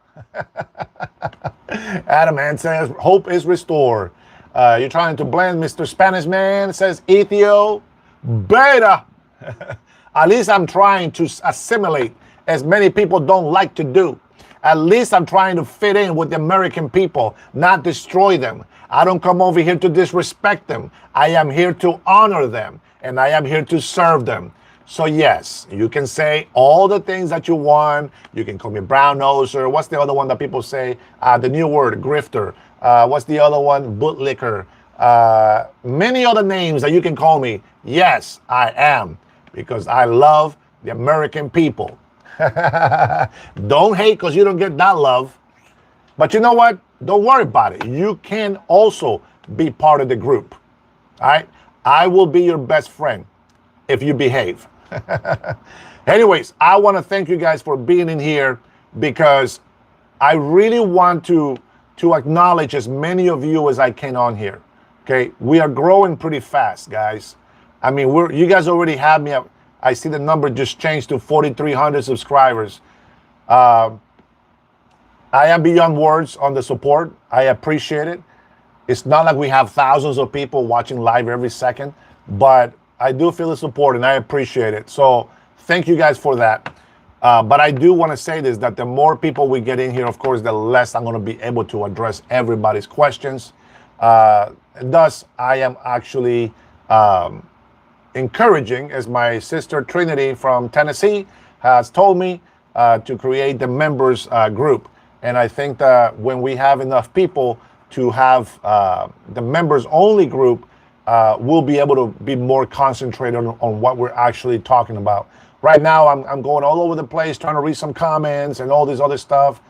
Adam man says hope is restored. You're trying to blend Mr. Spanish man, says Ethio. Beta. At least I'm trying to assimilate, as many people don't like to do. At least I'm trying to fit in with the American people, not destroy them. I don't come over here to disrespect them. I am here to honor them, and I am here to serve them. So yes, you can say all the things that you want. You can call me brown noser. What's the other one that people say? The new word, grifter. What's the other one? Bootlicker. Many other names that you can call me. Yes, I am, because I love the American people. Don't hate because you don't get that love. But you know what? Don't worry about it. You can also be part of the group. All right? I will be your best friend if you behave. Anyways, I want to thank you guys for being in here, because I really want to acknowledge as many of you as I can on here. Okay, we are growing pretty fast, guys. I mean, you guys already have me up. I see the number just changed to 4,300 subscribers. I am beyond words on the support. I appreciate it. It's not like we have thousands of people watching live every second, but I do feel the support and I appreciate it. So thank you guys for that. But I do want to say this, that the more people we get in here, of course, the less I'm going to be able to address everybody's questions. Thus, I am actually encouraging, as my sister Trinity from Tennessee has told me, to create the members group. And I think that when we have enough people to have the members only group, we'll be able to be more concentrated on what we're actually talking about. Right now, I'm going all over the place trying to read some comments and all this other stuff.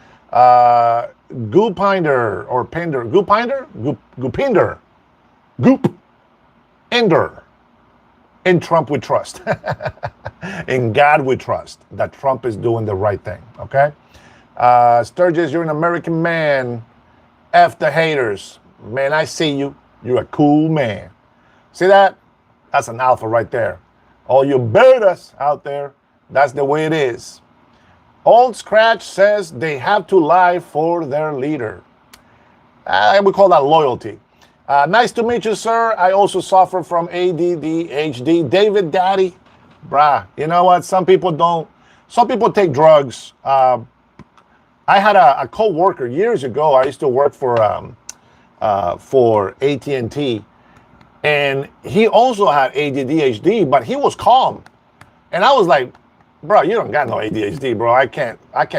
Goopinder or Pinder, Goopinder, Ender. In Trump we trust. In God we trust that Trump is doing the right thing, okay? Sturgis, you're an American man. F the haters. Man, I see you. You're a cool man. See that? That's an alpha right there. All you betas out there, that's the way it is. Old Scratch says they have to lie for their leader. We call that loyalty. Nice to meet you, sir. I also suffer from ADD, David Daddy. Bruh, you know what? Some people don't. Some people take drugs. I had a co-worker years ago. I used to work for AT&T. And he also had ADHD, but he was calm. And I was like, bro, you don't got no ADHD, bro. I can't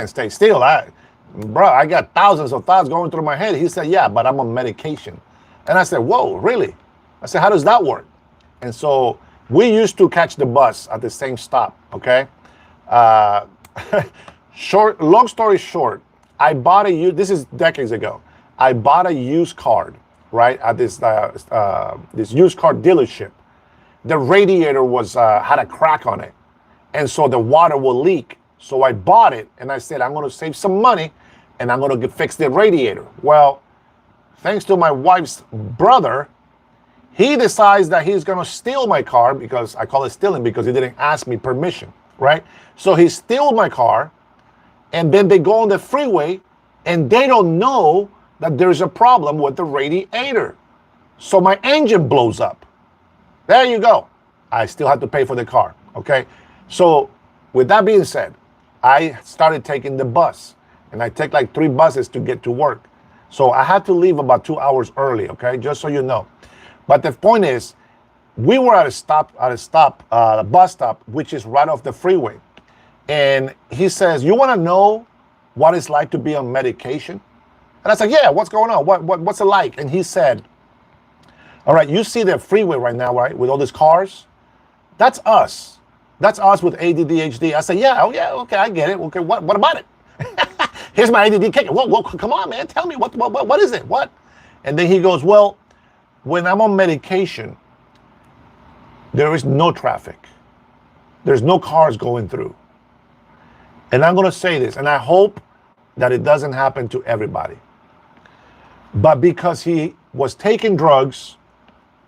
stay still. bro, I got thousands of thoughts going through my head. He said, yeah, but I'm on medication. And I said, whoa, really? I said, how does that work? And so we used to catch the bus at the same stop, okay? Uh, long story short, I bought this is decades ago. I bought a used car, right, at this used car dealership. The radiator had a crack on it, and so the water will leak. So I bought it, and I said, I'm going to save some money, and I'm going to fix the radiator. Well, thanks to my wife's brother, he decides that he's going to steal my car, because I call it stealing because he didn't ask me permission, right? So he steals my car, and then they go on the freeway, and they don't know that there's a problem with the radiator. So my engine blows up. There you go. I still have to pay for the car, okay? So with that being said, I started taking the bus, and I take like 3 buses to get to work. So I had to leave about 2 hours early, okay? Just so you know. But the point is, we were at a bus stop, which is right off the freeway. And he says, you want to know what it's like to be on medication? And I said, yeah, what's going on? What's it like? And he said, all right, you see the freeway right now, right, with all these cars? That's us. That's us with ADD, ADHD. I said, yeah, oh yeah, okay, I get it. Okay, what about it? Here's my ADD kicker. Well, come on, man, tell me, what is it? What? And then he goes, well, when I'm on medication, there is no traffic. There's no cars going through. And I'm going to say this, and I hope that it doesn't happen to everybody. But because he was taking drugs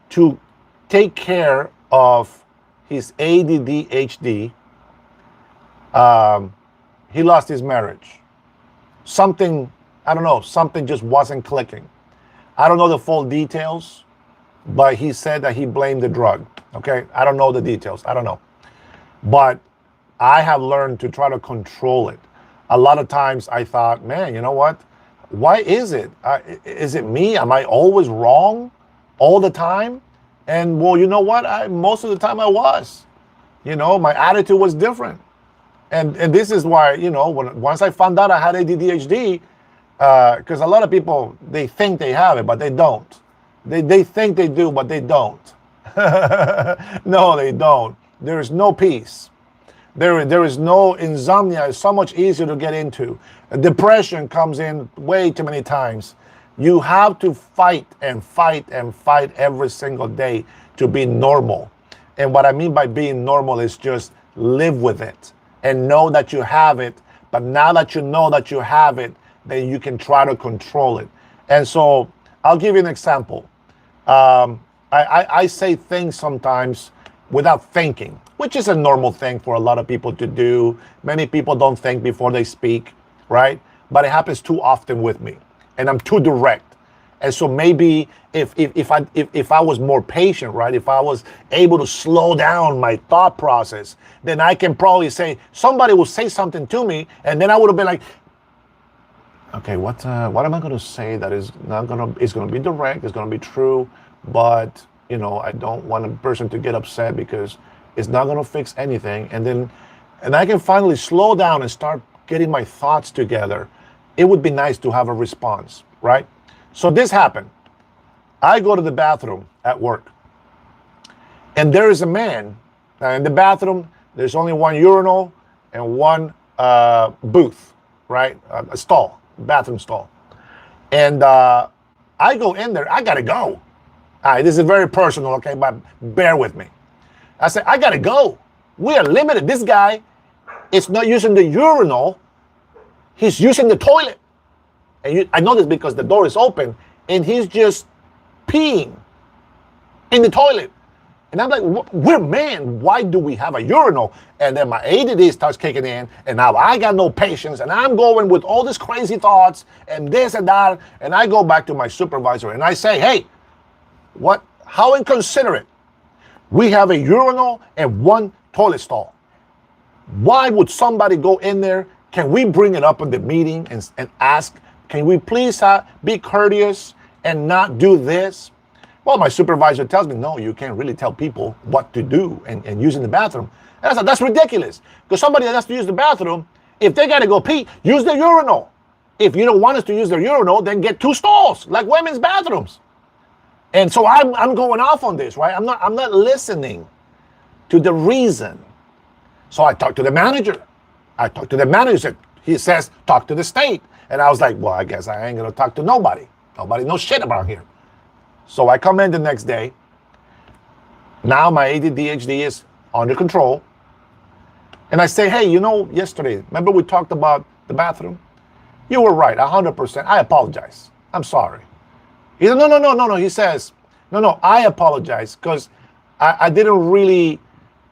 to take care of his ADD, HD, he lost his marriage. Something, I don't know, something just wasn't clicking. I don't know the full details, but he said that he blamed the drug. Okay, I don't know the details. I don't know. But I have learned to try to control it. A lot of times I thought, man, you know what? Why is it? Is it me? Am I always wrong all the time? And well, you know what? Most of the time I was. You know, my attitude was different. And this is why, you know, once I found out I had ADHD, because a lot of people, they think they have it, but they don't. They think they do, but they don't. No, they don't. There is no peace. There is no insomnia. It's so much easier to get into. Depression comes in way too many times. You have to fight and fight and fight every single day to be normal. And what I mean by being normal is just live with it and know that you have it. But now that you know that you have it, then you can try to control it. And so I'll give you an example. I say things sometimes without thinking, which is a normal thing for a lot of people to do. Many people don't think before they speak, right? But it happens too often with me, and I'm too direct. And so maybe if I was more patient, right? If I was able to slow down my thought process, then I can probably say, somebody will say something to me, and then I would have been like, okay, what am I going to say that is not going to, it's going to be direct, it's going to be true, but you know, I don't want a person to get upset because it's not going to fix anything. And I can finally slow down and start getting my thoughts together. It would be nice to have a response, right? So this happened. I go to the bathroom at work, and there is a man in the bathroom. There's only one urinal and one booth, right? A stall, bathroom stall. And I go in there. I gotta go. All right, this is very personal, okay, but bear with me. I said, I gotta go. We are limited. This guy is not using the urinal. He's using the toilet. And I know this because the door is open, and he's just peeing in the toilet. And I'm like, man, why do we have a urinal? And then my ADD starts kicking in, and now I got no patience, and I'm going with all these crazy thoughts, and this and that, and I go back to my supervisor, and I say, hey, how inconsiderate. We have a urinal and one toilet stall. Why would somebody go in there? Can we bring it up in the meeting and ask, can we please be courteous and not do this? Well, my supervisor tells me, no, you can't really tell people what to do and use in the bathroom. And I said, that's ridiculous. Because somebody that has to use the bathroom, if they got to go pee, use the urinal. If you don't want us to use the urinal, then get 2 stalls, like women's bathrooms. And so I'm going off on this, right? I'm not listening to the reason. So I talked to the manager. He says, talk to the state. And I was like, well, I guess I ain't gonna talk to nobody. Nobody knows shit about here. So I come in the next day. Now my ADHD is under control. And I say, hey, yesterday, remember we talked about the bathroom? You were right, 100%. I apologize. I'm sorry. He said, no. He says, no, I apologize because I didn't really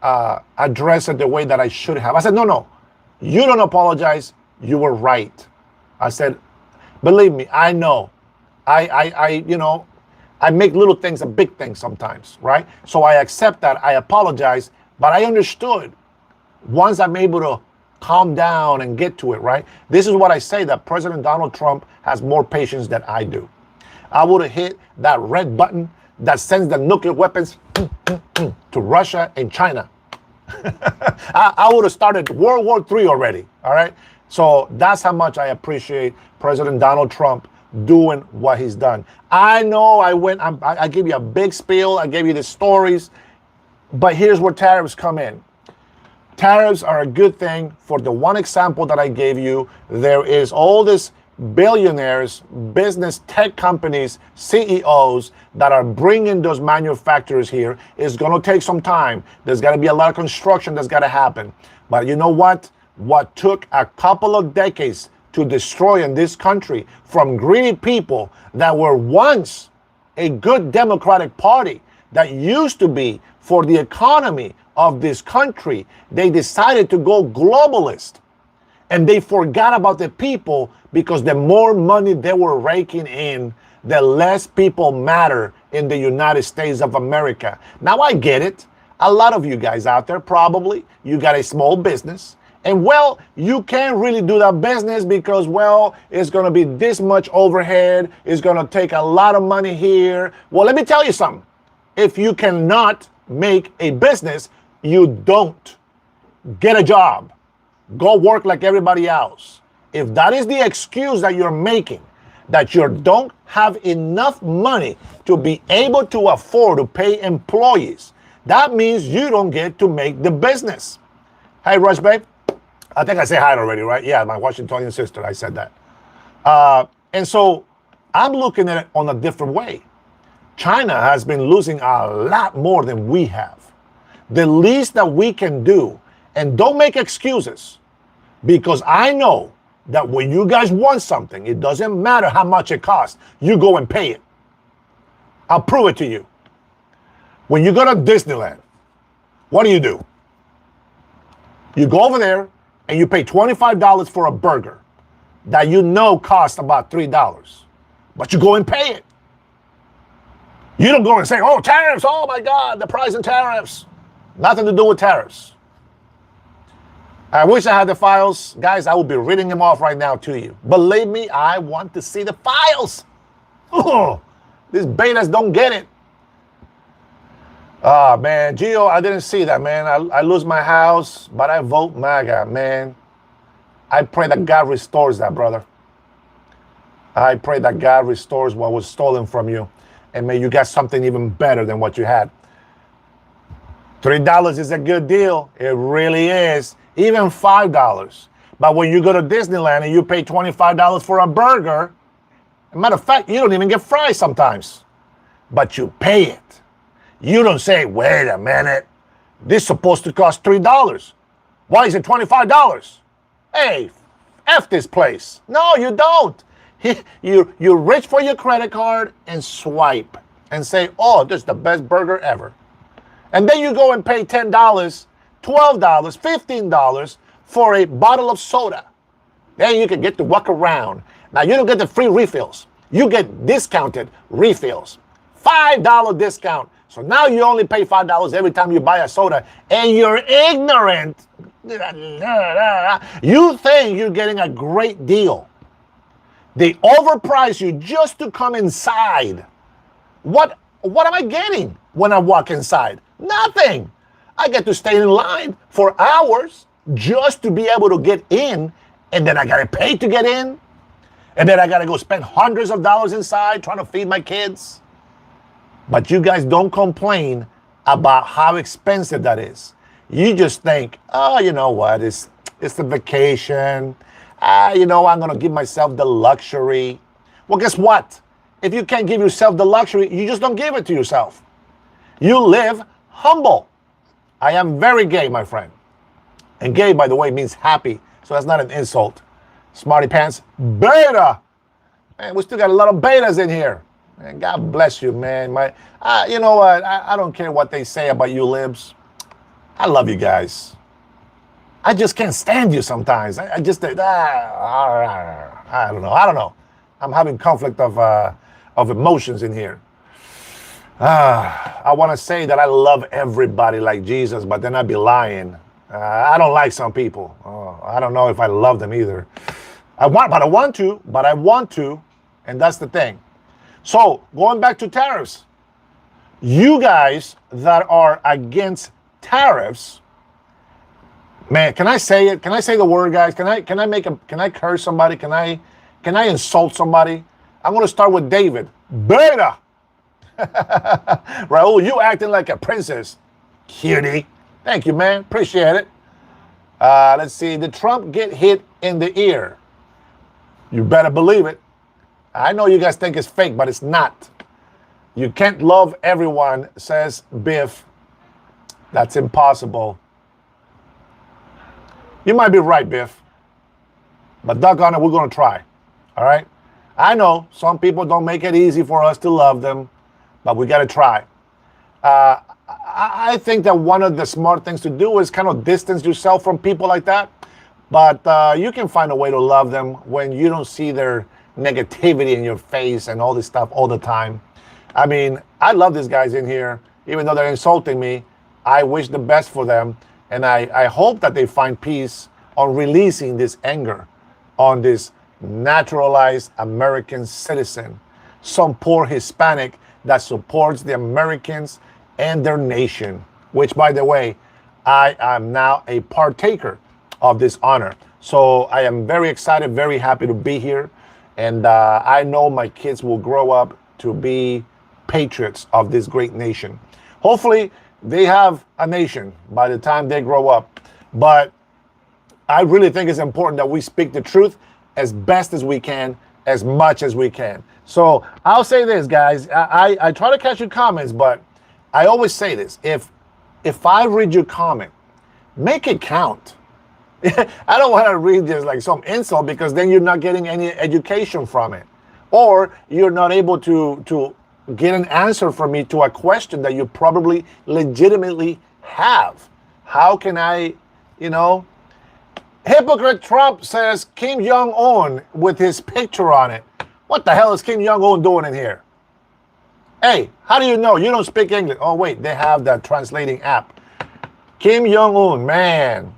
address it the way that I should have. I said, no, you don't apologize. You were right. I said, believe me, I know. I make little things a big thing sometimes, right? So I accept that. I apologize, but I understood once I'm able to calm down and get to it, right? This is what I say, that President Donald Trump has more patience than I do. I would have hit that red button that sends the nuclear weapons to Russia and China. I would have started World War III already, all right? So that's how much I appreciate President Donald Trump doing what he's done. I know I gave you a big spiel, I gave you the stories, but here's where tariffs come in. Tariffs are a good thing for the one example that I gave you. There is all these billionaires, business tech companies, CEOs that are bringing those manufacturers here. It's going to take some time. There's got to be a lot of construction that's got to happen. But you know what? What took a couple of decades to destroy in this country from greedy people that were once a good Democratic Party that used to be for the economy of this country, they decided to go globalist. And they forgot about the people because the more money they were raking in, the less people matter in the United States of America. Now I get it. A lot of you guys out there, probably, you got a small business. And well, you can't really do that business because, well, it's going to be this much overhead. It's going to take a lot of money here. Well, let me tell you something. If you cannot make a business, you don't get a job. Go work like everybody else. If that is the excuse that you're making, that you don't have enough money to be able to afford to pay employees, that means you don't get to make the business. Hey, Rush, babe. I think I said hi already, right? Yeah, my Washingtonian sister, I said that. And so I'm looking at it on a different way. China has been losing a lot more than we have. The least that we can do, and don't make excuses, because I know that when you guys want something, it doesn't matter how much it costs, you go and pay it. I'll prove it to you. When you go to Disneyland, what do? You go over there and you pay $25 for a burger that you know costs about $3, but you go and pay it. You don't go and say, oh, tariffs, oh my God, the price of tariffs. Nothing to do with tariffs. I wish I had the files. Guys, I would be reading them off right now to you. Believe me, I want to see the files. Oh, these betas don't get it. Ah, man, Gio, I didn't see that, man. I lose my house, but I vote MAGA, man. I pray that God restores that, brother. I pray that God restores what was stolen from you. And may you get something even better than what you had. $3 is a good deal. It really is. Even $5. But when you go to Disneyland and you pay $25 for a burger, as a matter of fact, you don't even get fries sometimes. But you pay it. You don't say, wait a minute, this is supposed to cost $3. Why is it $25? Hey, F this place. No, you don't. You reach for your credit card and swipe and say, oh, this is the best burger ever. And then you go and pay $10, $12, $15 for a bottle of soda. Then you can get to walk around. Now, you don't get the free refills. You get discounted refills. $5 discount. So now you only pay $5 every time you buy a soda, and you're ignorant. You think you're getting a great deal. They overprice you just to come inside. What am I getting when I walk inside? Nothing. I get to stay in line for hours just to be able to get in, and then I got to pay to get in. And then I got to go spend hundreds of dollars inside trying to feed my kids. But you guys don't complain about how expensive that is. You just think, oh, you know what? It's a vacation. I'm going to give myself the luxury. Well, guess what? If you can't give yourself the luxury, you just don't give it to yourself. You live humble. I am very gay, my friend. And gay, by the way, means happy. So that's not an insult. Smarty pants, beta. Man, we still got a lot of betas in here. Man, God bless you, man. You know what? I don't care what they say about you libs. I love you guys. I just can't stand you sometimes. I don't know. I'm having conflict of emotions in here. I want to say that I love everybody like Jesus, but then I'd be lying. I don't like some people. I don't know if I love them either. I want to, and that's the thing. So going back to tariffs, you guys that are against tariffs, man, can I say it? Can I say the word, guys? Can I curse somebody? Can I insult somebody? I'm going to start with David. Beta. Raul, you acting like a princess. Cutie. Thank you, man. Appreciate it. Let's see. Did Trump get hit in the ear? You better believe it. I know you guys think it's fake, but it's not. You can't love everyone, says Biff. That's impossible. You might be right, Biff. But doggone it, we're going to try. All right? I know some people don't make it easy for us to love them, but we got to try. I think that one of the smart things to do is kind of distance yourself from people like that. But you can find a way to love them when you don't see their negativity in your face and all this stuff all the time. I mean, I love these guys in here. Even though they're insulting me, I wish the best for them. And I hope that they find peace on releasing this anger on this naturalized American citizen, some poor Hispanic that supports the Americans and their nation, which, by the way, I am now a partaker of this honor. So I am very excited, very happy to be here. And I know my kids will grow up to be patriots of this great nation. Hopefully, they have a nation by the time they grow up. But I really think it's important that we speak the truth as best as we can, as much as we can. So I'll say this, guys. I try to catch your comments, but I always say this. If I read your comment, make it count. I don't want to read this like some insult, because then you're not getting any education from it. Or you're not able to get an answer from me to a question that you probably legitimately have. How can I, Hypocrite Trump says Kim Jong-un with his picture on it. What the hell is Kim Jong-un doing in here? Hey, how do you know? You don't speak English. Oh, wait, they have that translating app. Kim Jong-un, man.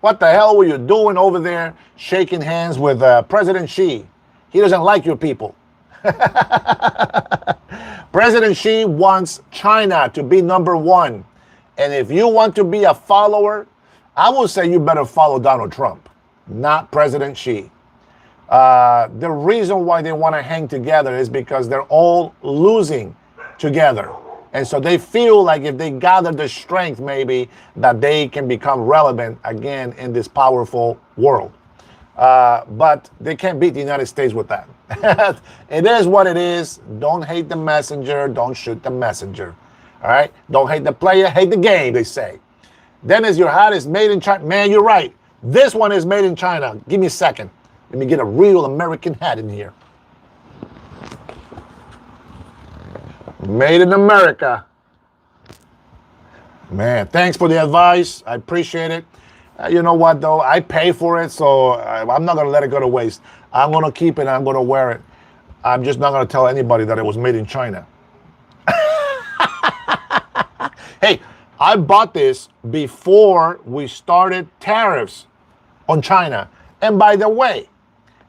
What the hell were you doing over there shaking hands with President Xi? He doesn't like your people. President Xi wants China to be number one. And if you want to be a follower, I will say you better follow Donald Trump, not President Xi. The reason why they want to hang together is because they're all losing together. And so they feel like if they gather the strength, maybe, that they can become relevant again in this powerful world. But they can't beat the United States with that. It is what it is. Don't hate the messenger. Don't shoot the messenger. All right? Don't hate the player. Hate the game, they say. Dennis, your hat is made in China. Man, you're right. This one is made in China. Give me a second. Let me get a real American hat in here. Made in America. Man, thanks for the advice. I appreciate it. You know what, though? I pay for it, so I'm not going to let it go to waste. I'm going to keep it and I'm going to wear it. I'm just not going to tell anybody that it was made in China. Hey, I bought this before we started tariffs on China. And by the way,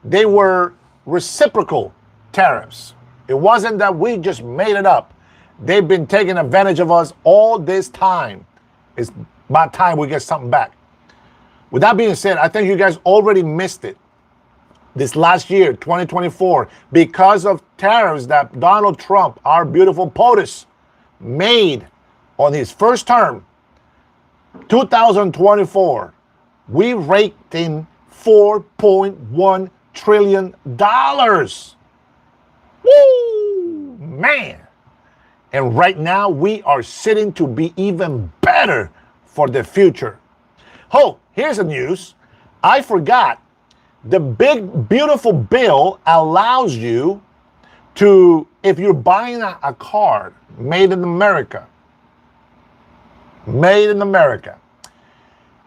they were reciprocal tariffs. It wasn't that we just made it up. They've been taking advantage of us all this time. It's about time we get something back. With that being said, I think you guys already missed it. this last year, 2024, because of tariffs that Donald Trump, our beautiful POTUS, made on his first term, 2024, we raked in $4.1 trillion. Woo, man. And right now, we are sitting to be even better for the future. Oh, here's the news. I forgot. The big, beautiful bill allows you to, if you're buying a car made in America,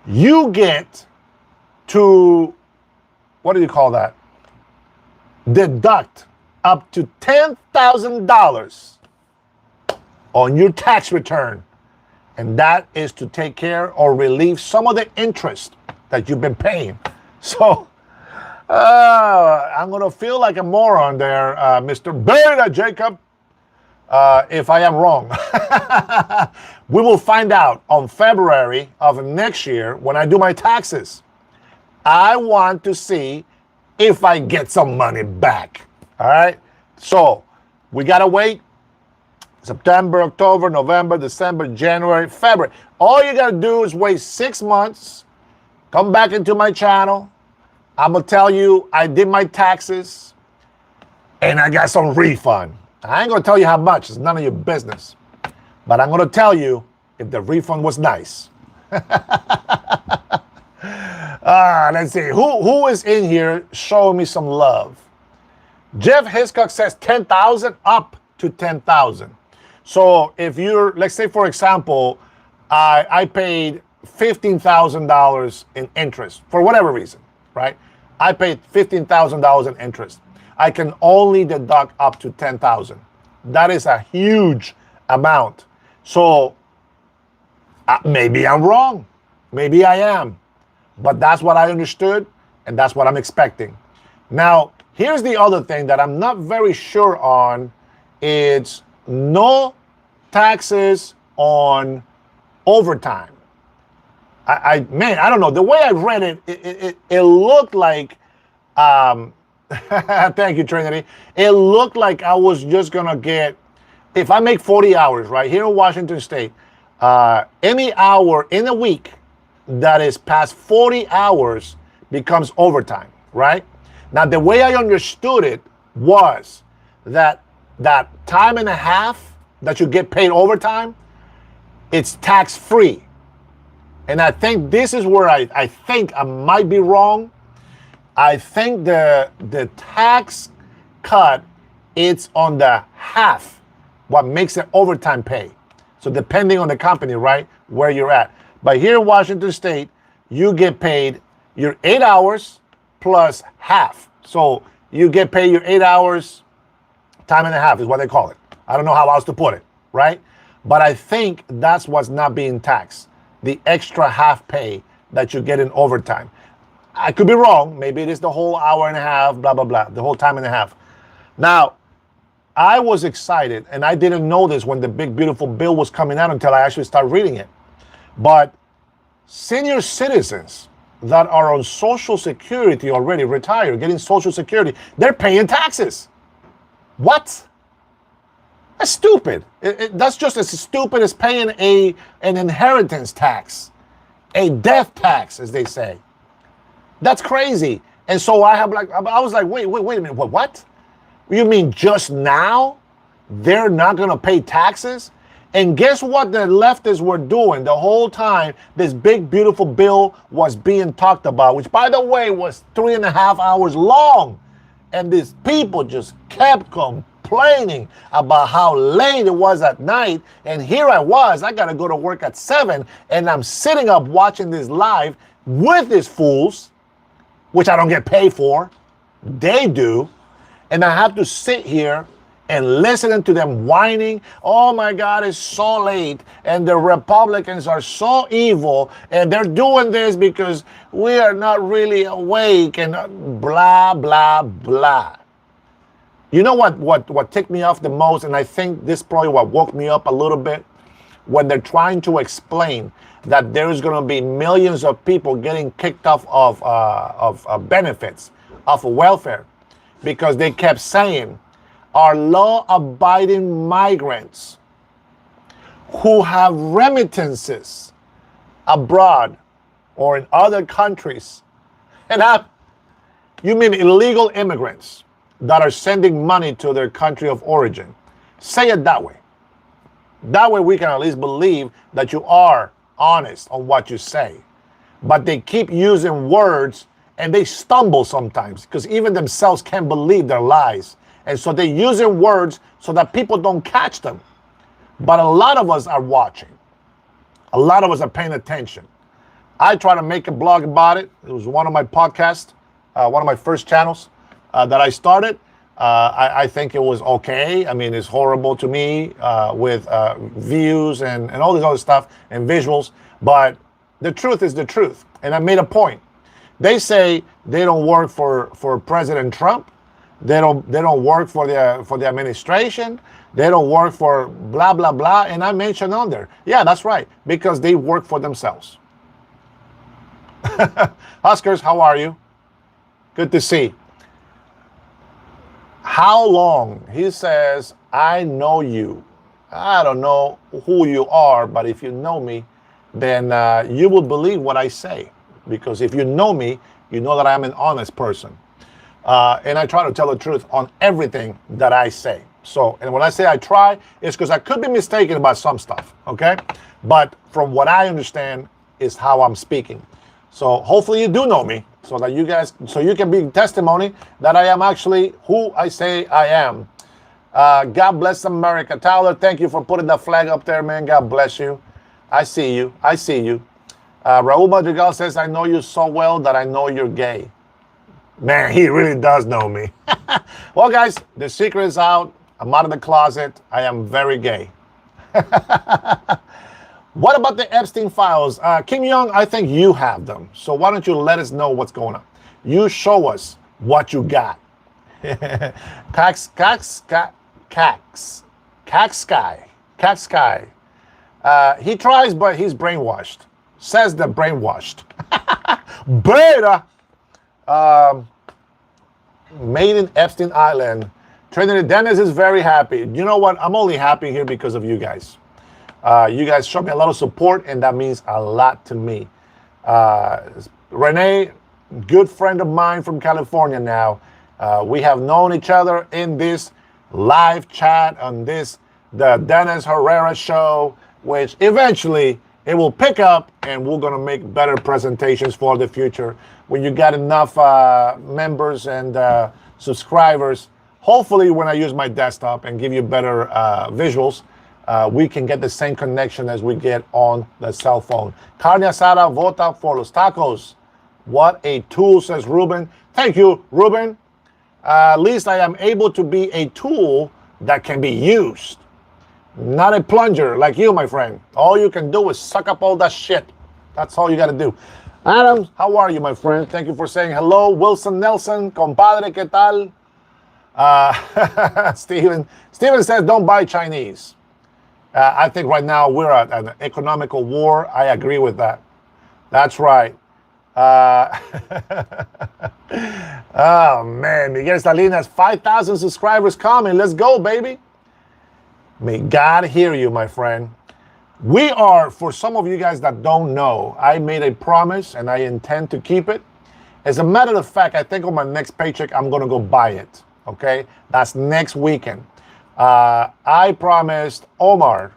you get to, what do you call that? Deduct up to $10,000 on your tax return. And that is to take care or relieve some of the interest that you've been paying. So, I'm going to feel like a moron there, Mr. Beta Jacob, if I am wrong. We will find out on February of next year when I do my taxes. I want to see if I get some money back. All right? So, we got to wait. September, October, November, December, January, February. All you got to do is wait 6 months. Come back into my channel. I'm going to tell you I did my taxes and I got some refund. I ain't going to tell you how much. It's none of your business. But I'm going to tell you if the refund was nice. Let's see. Who is in here showing me some love? Jeff Hiscock says 10,000 up to 10,000. So if you're, let's say, for example, I paid $15,000 in interest for whatever reason, right? I paid $15,000 in interest. I can only deduct up to $10,000. That is a huge amount. So maybe I'm wrong. Maybe I am. But that's what I understood, and that's what I'm expecting. Now, here's the other thing that I'm not very sure on. It's no taxes on overtime. I don't know. The way I read it, it looked like, thank you, Trinity. It looked like I was just going to get, if I make 40 hours, right, here in Washington State, any hour in a week that is past 40 hours becomes overtime, right? Now, the way I understood it was that time and a half that you get paid overtime, it's tax-free. And I think this is where I think I might be wrong. I think the tax cut, it's on the half, what makes it overtime pay. So depending on the company, right, where you're at. But here in Washington State, you get paid your 8 hours plus half. So you get paid your 8 hours, time and a half is what they call it. I don't know how else to put it, right? But I think that's what's not being taxed. The extra half pay that you get in overtime. I could be wrong. Maybe it is the whole hour and a half, blah, blah, blah, the whole time and a half. Now, I was excited, and I didn't know this when the big, beautiful bill was coming out until I actually started reading it. But senior citizens that are on Social Security already, retired, getting Social Security, they're paying taxes. What? That's stupid. That's just as stupid as paying an inheritance tax, a death tax, as they say. That's crazy. And so I was like, wait a minute, what? You mean just now they're not going to pay taxes? And guess what the leftists were doing the whole time this big, beautiful bill was being talked about, which, by the way, was 3.5 hours long. And these people just kept complaining about how late it was at night. And here I got to go to work at 7, and I'm sitting up watching this live with these fools, which I don't get paid for. They do. And I have to sit here and listening to them whining, oh my God, it's so late, and the Republicans are so evil, and they're doing this because we are not really awake, and blah, blah, blah. You know what ticked me off the most, and I think this probably what woke me up a little bit, when they're trying to explain that there's going to be millions of people getting kicked off of benefits, of welfare because they kept saying our law-abiding migrants who have remittances abroad or in other countries, and you mean illegal immigrants that are sending money to their country of origin. Say it that way. That way we can at least believe that you are honest on what you say. But they keep using words and they stumble sometimes because even themselves can't believe their lies. And so they're using words so that people don't catch them. But a lot of us are watching. A lot of us are paying attention. I try to make a blog about it. It was one of my podcasts, one of my first channels that I started. I think it was okay. I mean, it's horrible to me with views and all this other stuff and visuals. But the truth is the truth. And I made a point. They say they don't work for President Trump. They don't work for the administration. They don't work for blah, blah, blah. And I mentioned on there. Yeah, that's right. Because they work for themselves. Huskers, how are you? Good to see. How long? He says, I know you. I don't know who you are, but if you know me, then you will believe what I say. Because if you know me, you know that I'm an honest person. And I try to tell the truth on everything that I say. So, and when I say I try, it's because I could be mistaken about some stuff, okay? But from what I understand is how I'm speaking. So hopefully you do know me so that you guys, so you can be testimony that I am actually who I say I am. God bless America. Tyler, thank you for putting that flag up there, man. God bless you. I see you. I see you. Raul Madrigal says, I know you so well that I know you're gay. Man, he really does know me. Well, guys, the secret is out. I'm out of the closet. I am very gay. What about the Epstein files? Kim Young, I think you have them. So why don't you let us know what's going on? You show us what you got. Sky. He tries, but he's brainwashed. Says the brainwashed. Beta. Made in Epstein Island. Trinity Dennis is very happy. You know what? I'm only happy here because of you guys. You guys show me a lot of support, and that means a lot to me. Renee, good friend of mine from California now. We have known each other in this live chat on the Dennis Herrera show, which eventually it will pick up, and we're going to make better presentations for the future. When you got enough members and subscribers, hopefully when I use my desktop and give you better visuals, we can get the same connection as we get on the cell phone. Carne asada, vota for los tacos. What a tool, says Ruben. Thank you, Ruben. At least I am able to be a tool that can be used. Not a plunger like you, my friend. All you can do is suck up all that shit. That's all you got to do. Adam, how are you, my friend? Thank you for saying hello. Wilson Nelson, compadre, ¿qué tal? Steven says, don't buy Chinese. I think right now we're at an economical war. I agree with that. That's right. Oh, man. Miguel Salinas, 5,000 subscribers coming. Let's go, baby. May God hear you, my friend. We are, for some of you guys that don't know, I made a promise and I intend to keep it. As a matter of fact, I think on my next paycheck, I'm going to go buy it. Okay? That's next weekend. I promised Omar,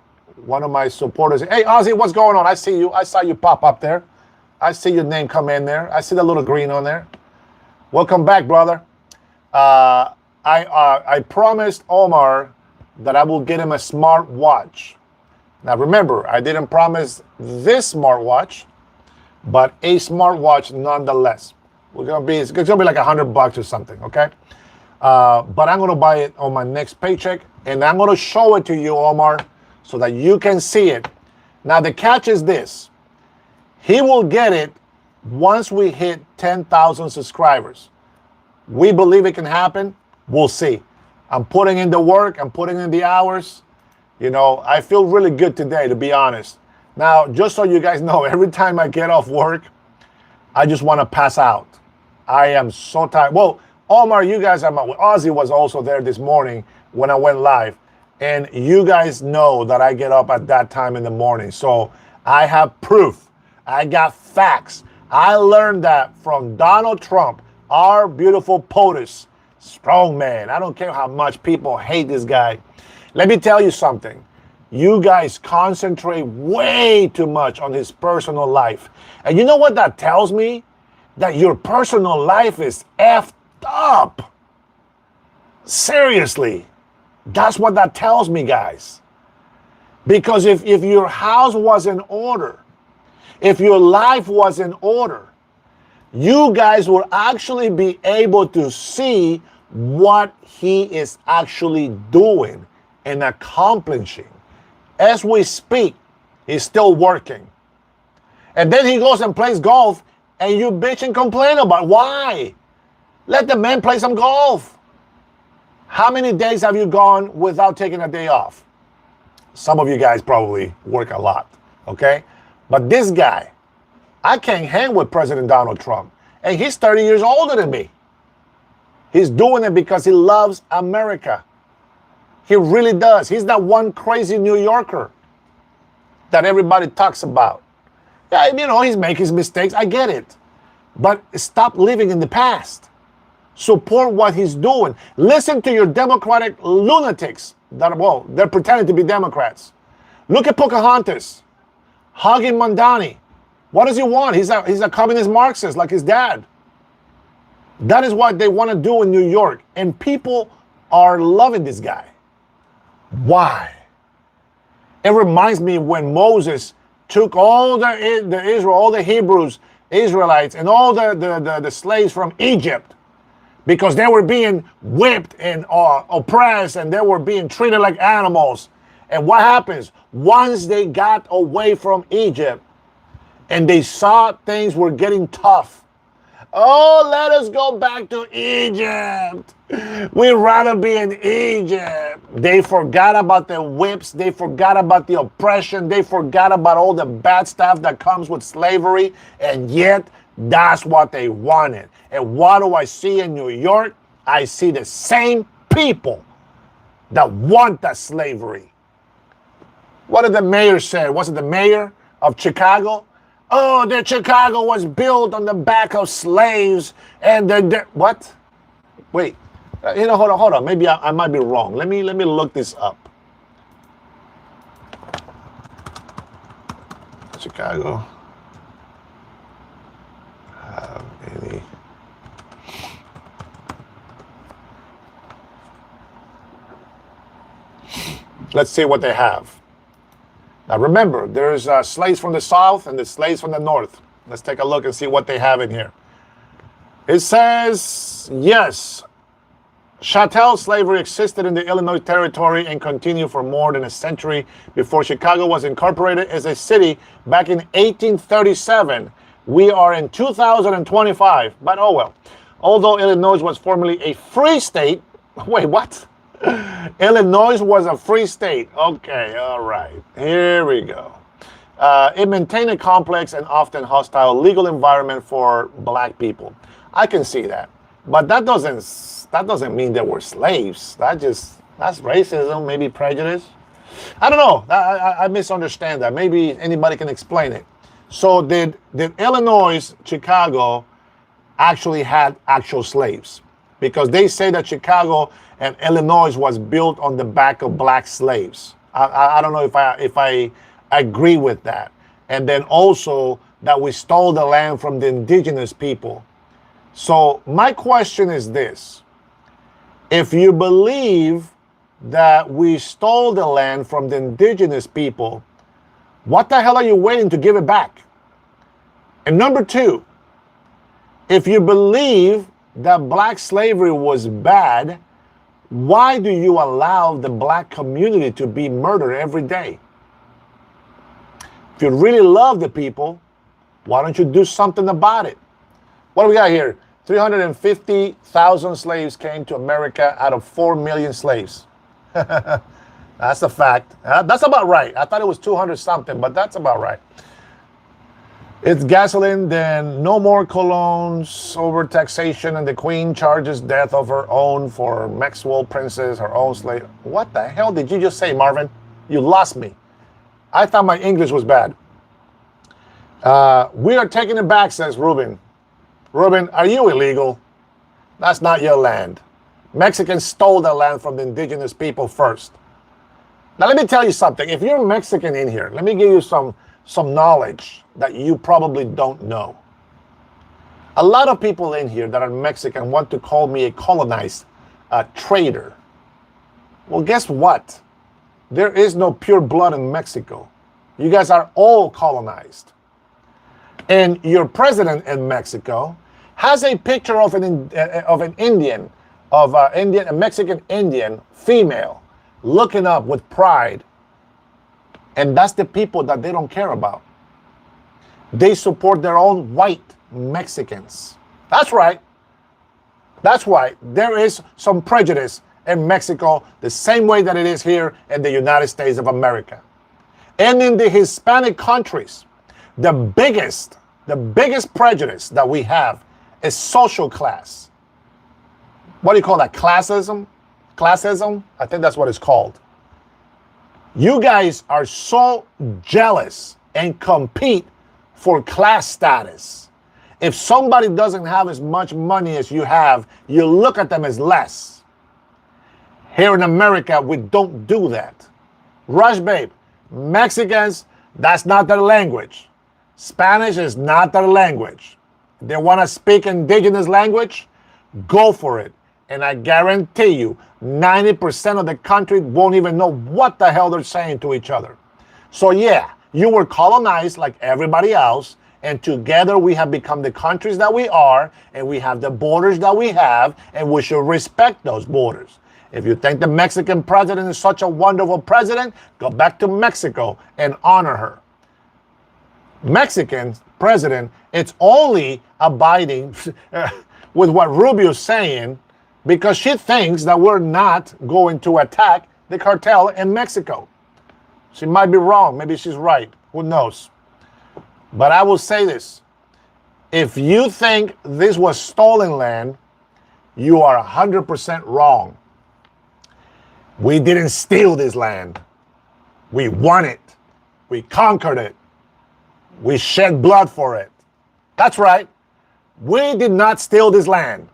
one of my supporters, hey, Ozzy, what's going on? I see you. I saw you pop up there. I see your name come in there. I see the little green on there. Welcome back, brother. I promised Omar that I will get him a smart watch. Now, remember, I didn't promise this smartwatch, but a smartwatch nonetheless. It's gonna be like $100 or something, okay? But I'm gonna buy it on my next paycheck, and I'm gonna show it to you, Omar, so that you can see it. Now, the catch is this. He will get it once we hit 10,000 subscribers. We believe it can happen. We'll see. I'm putting in the work. I'm putting in the hours. You know, I feel really good today, to be honest. Now, just so you guys know, every time I get off work, I just want to pass out. I am so tired. Well, Omar, you guys are my, Ozzy was also there this morning when I went live. And you guys know that I get up at that time in the morning. So I have proof. I got facts. I learned that from Donald Trump, our beautiful POTUS, strong man. I don't care how much people hate this guy. Let me tell you something. You guys concentrate way too much on his personal life. And you know what that tells me? That your personal life is effed up. Seriously. That's what that tells me, guys. Because if your house was in order, if your life was in order, you guys will actually be able to see what he is actually doing and accomplishing. As we speak, he's still working. And then he goes and plays golf, and you bitch and complain about why. Let the man play some golf. How many days have you gone without taking a day off? Some of you guys probably work a lot, okay? But this guy, I can't hang with President Donald Trump. And he's 30 years older than me. He's doing it because he loves America. He really does. He's that one crazy New Yorker that everybody talks about. Yeah, you know, he's making mistakes. I get it. But stop living in the past. Support what he's doing. Listen to your Democratic lunatics that, well, they're pretending to be Democrats. Look at Pocahontas, hugging Mondani. What does he want? He's a communist Marxist like his dad. That is what they want to do in New York. And people are loving this guy. Why? It reminds me when Moses took all the Israel, all the Hebrews, Israelites, and all the slaves from Egypt, because they were being whipped and oppressed, and they were being treated like animals. And what happens? Once they got away from Egypt and they saw things were getting tough, oh, let us go back to Egypt. We'd rather be in Egypt. They forgot about the whips. They forgot about the oppression. They forgot about all the bad stuff that comes with slavery. And yet, that's what they wanted. And what do I see in New York? I see the same people that want that slavery. What did the mayor say? Was it the mayor of Chicago? Oh, the Chicago was built on the back of slaves. And what? Wait. Hold on. Maybe I might be wrong. Let me look this up. Chicago. Have any? Let's see what they have. Now remember, there's slaves from the south and the slaves from the north. Let's take a look and see what they have in here. It says, yes, chattel slavery existed in the Illinois Territory and continued for more than a century before Chicago was incorporated as a city back in 1837. We are in 2025, but oh well. Although Illinois was formerly a free state, wait, what? Illinois was a free state. Okay, all right. Here we go. It maintained a complex and often hostile legal environment for black people. I can see that. But that doesn't mean they were slaves. That's racism, maybe prejudice. I don't know. I misunderstand that. Maybe anybody can explain it. So did Illinois, Chicago, actually had actual slaves? Because they say that Chicago and Illinois was built on the back of black slaves. I don't know if I agree with that. And then also that we stole the land from the indigenous people. So my question is this. If you believe that we stole the land from the indigenous people, what the hell are you waiting to give it back? And number two, if you believe that black slavery was bad, why do you allow the black community to be murdered every day? If you really love the people, why don't you do something about it? What do we got here? 350,000 slaves came to America out of 4 million slaves. That's a fact. That's about right. I thought it was 200 something, but that's about right. It's gasoline, then no more colognes over taxation, and the Queen charges death of her own for Maxwell Princess, her own slave. What the hell did you just say, Marvin? You lost me. I thought my English was bad. We are taking it back, says Ruben. Ruben, are you illegal? That's not your land. Mexicans stole that land from the indigenous people first. Now, let me tell you something. If you're Mexican in here, let me give you some knowledge that you probably don't know. A lot of people in here that are Mexican want to call me a colonized traitor. Well, guess what? There is no pure blood in Mexico. You guys are all colonized. And your president in Mexico has a picture of a Mexican Indian female looking up with pride. And that's the people that they don't care about. They support their own white Mexicans. That's right. That's why there is some prejudice in Mexico the same way that it is here in the United States of America. And in the Hispanic countries, the biggest prejudice that we have is social class. What do you call that? Classism? Classism? I think that's what it's called. You guys are so jealous and compete for class status. If somebody doesn't have as much money as you have, you look at them as less. Here in America, we don't do that. Rush, babe, Mexicans, that's not their language. Spanish is not their language. They want to speak indigenous language? Go for it. And I guarantee you, 90% of the country won't even know what the hell they're saying to each other. So yeah, you were colonized like everybody else, and together we have become the countries that we are, and we have the borders that we have, and we should respect those borders. If you think the Mexican president is such a wonderful president, go back to Mexico and honor her. Mexican president, it's only abiding with what Rubio's saying because she thinks that we're not going to attack the cartel in Mexico. She might be wrong. Maybe she's right. Who knows? But I will say this. If you think this was stolen land, you are 100% wrong. We didn't steal this land. We won it. We conquered it. We shed blood for it. That's right. We did not steal this land.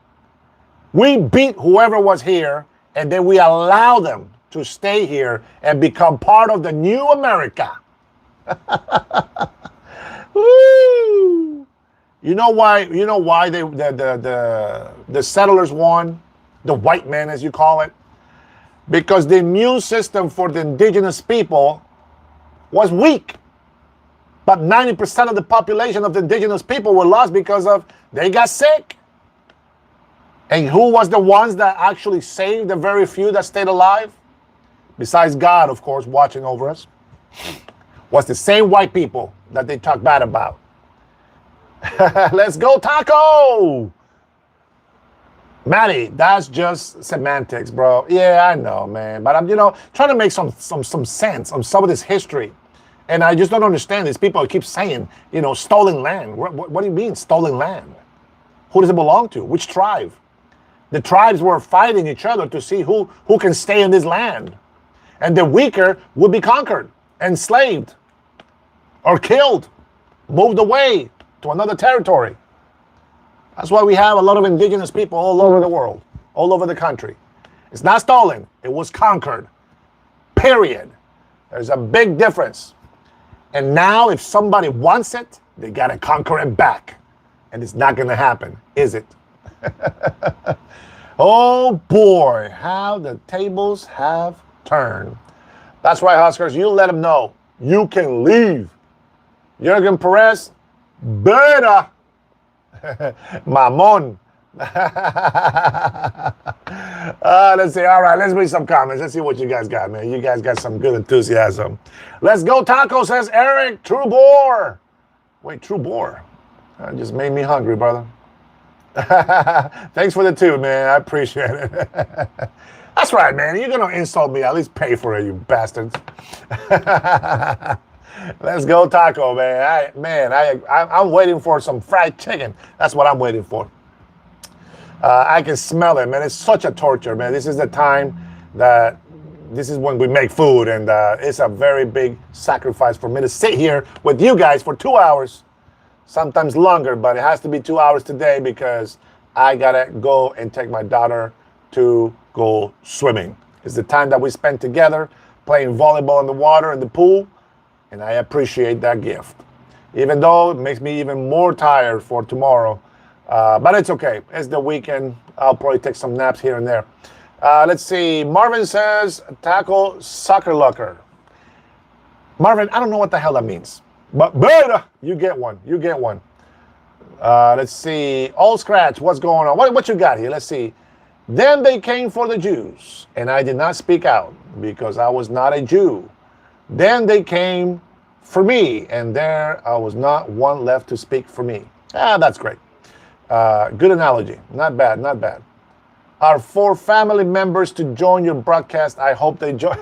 We beat whoever was here, and then we allow them to stay here and become part of the new America. Woo! You know why the settlers won? The white men, as you call it? Because the immune system for the indigenous people was weak. But 90% of the population of the indigenous people were lost because of they got sick. And who was the ones that actually saved the very few that stayed alive? Besides God, of course, watching over us, was the same white people that they talk bad about. Let's go, Taco! Matty, that's just semantics, bro. Yeah, I know, man. But I'm, trying to make some sense on some of this history. And I just don't understand these people keep saying, stolen land. What do you mean, stolen land? Who does it belong to? Which tribe? The tribes were fighting each other to see who can stay in this land. And the weaker would be conquered, enslaved, or killed, moved away to another territory. That's why we have a lot of indigenous people all over the world, all over the country. It's not stolen. It was conquered. Period. There's a big difference. And now if somebody wants it, they got to conquer it back. And it's not going to happen, is it? Oh boy, how the tables have turned. That's right, Huskers. You let them know. You can leave. Jurgen Perez, better. Mamon. Let's see. All right, let's read some comments. Let's see what you guys got, man. You guys got some good enthusiasm. Let's go, Taco, says Eric Trubor. Wait, Trubor. That just made me hungry, brother. Thanks for the tune, man. I appreciate it. That's right, man. You're going to insult me. At least pay for it, you bastards. Let's go taco, man. I'm waiting for some fried chicken. That's what I'm waiting for. I can smell it, man. It's such a torture, man. This is the time this is when we make food, and it's a very big sacrifice for me to sit here with you guys for 2 hours, sometimes longer, but it has to be 2 hours today because I gotta go and take my daughter to go swimming. It's the time that we spend together playing volleyball in the water in the pool, and I appreciate that gift. Even though it makes me even more tired for tomorrow, but it's okay. It's the weekend. I'll probably take some naps here and there. Let's see. Marvin says, tackle soccer locker. Marvin, I don't know what the hell that means, but beta, you get one. You get one. Let's see. Old Scratch, what's going on? What you got here? Let's see. Then they came for the Jews, and I did not speak out because I was not a Jew. Then they came for me, and there I was not one left to speak for me. That's great. Good analogy. Not bad, not bad. Our 4 family members to join your broadcast. I hope they join.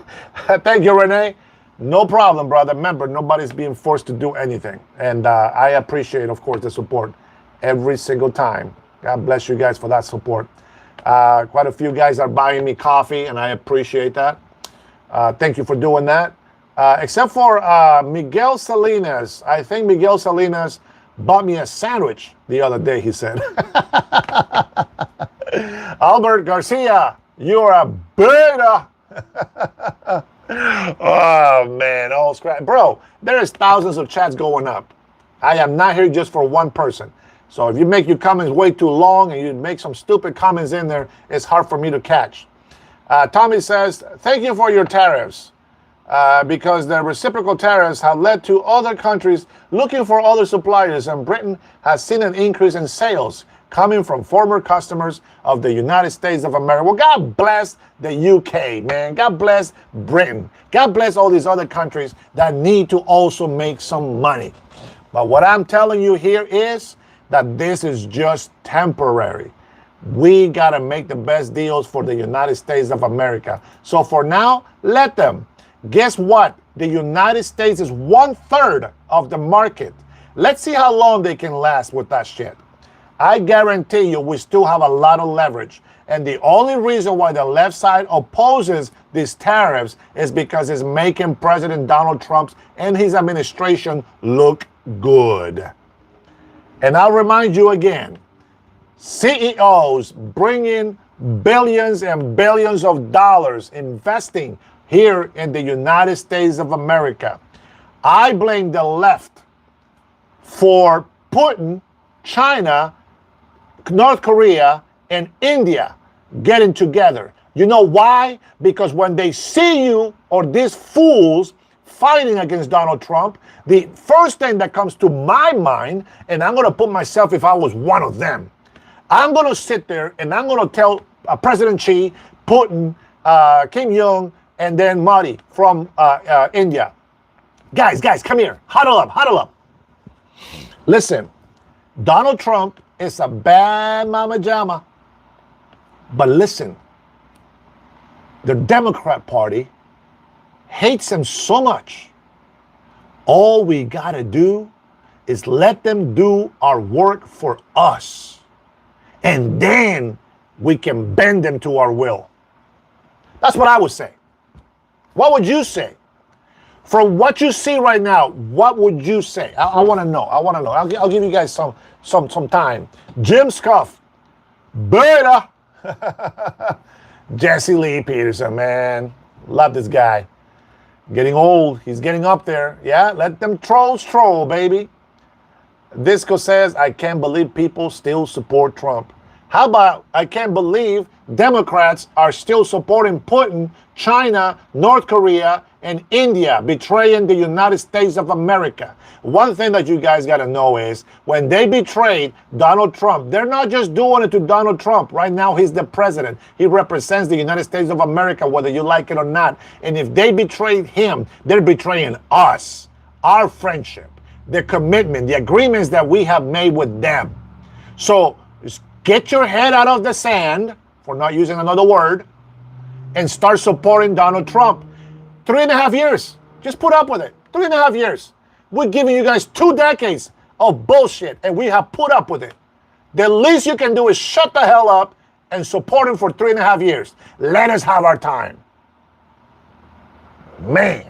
Thank you, Renee. No problem, brother. Remember, nobody's being forced to do anything. And I appreciate, of course, the support every single time. God bless you guys for that support. Quite a few guys are buying me coffee, and I appreciate that. Thank you for doing that. Except for Miguel Salinas. I think Miguel Salinas bought me a sandwich the other day, he said. Albert Garcia, you're a beta. Oh, man. Oh, scrap. Bro, there is thousands of chats going up. I am not here just for one person. So if you make your comments way too long and you make some stupid comments in there, it's hard for me to catch. Tommy says, thank you for your tariffs. Because the reciprocal tariffs have led to other countries looking for other suppliers, and Britain has seen an increase in sales coming from former customers of the United States of America. Well, God bless the UK, man. God bless Britain. God bless all these other countries that need to also make some money. But what I'm telling you here is that this is just temporary. We got to make the best deals for the United States of America. So for now, let them. Guess what? The United States is 1/3 of the market. Let's see how long they can last with that shit. I guarantee you we still have a lot of leverage. And the only reason why the left side opposes these tariffs is because it's making President Donald Trump and his administration look good. And I'll remind you again, CEOs bring in billions and billions of dollars investing here in the United States of America. I blame the left for Putin, China, North Korea, and India getting together. You know why? Because when they see you or these fools fighting against Donald Trump, the first thing that comes to my mind, and I'm going to put myself if I was one of them, I'm going to sit there and I'm going to tell President Xi, Putin, Kim Jong, and then Modi from India, guys, come here, huddle up. Listen, Donald Trump is a bad mama jama, but listen, the Democrat Party hates him so much. All we gotta do is let them do our work for us, and then we can bend them to our will. That's what I would say. What would you say? From what you see right now, what would you say? I want to know. I'll give you guys some time. Jim Scuff, beta. Jesse Lee Peterson, man, love this guy. Getting old, he's getting up there. Yeah, let them trolls troll, baby. Disco says, I can't believe people still support Trump. How about I can't believe Democrats are still supporting Putin, China, North Korea, and India, betraying the United States of America. One thing that you guys got to know is when they betrayed Donald Trump, they're not just doing it to Donald Trump. Right now, he's the president. He represents the United States of America, whether you like it or not. And if they betrayed him, they're betraying us, our friendship, the commitment, the agreements that we have made with them. So get your head out of the sand, for not using another word, and start supporting Donald Trump. 3.5 years. Just put up with it. 3.5 years. We're giving you guys 2 decades of bullshit, and we have put up with it. The least you can do is shut the hell up and support him for 3.5 years. Let us have our time. Man,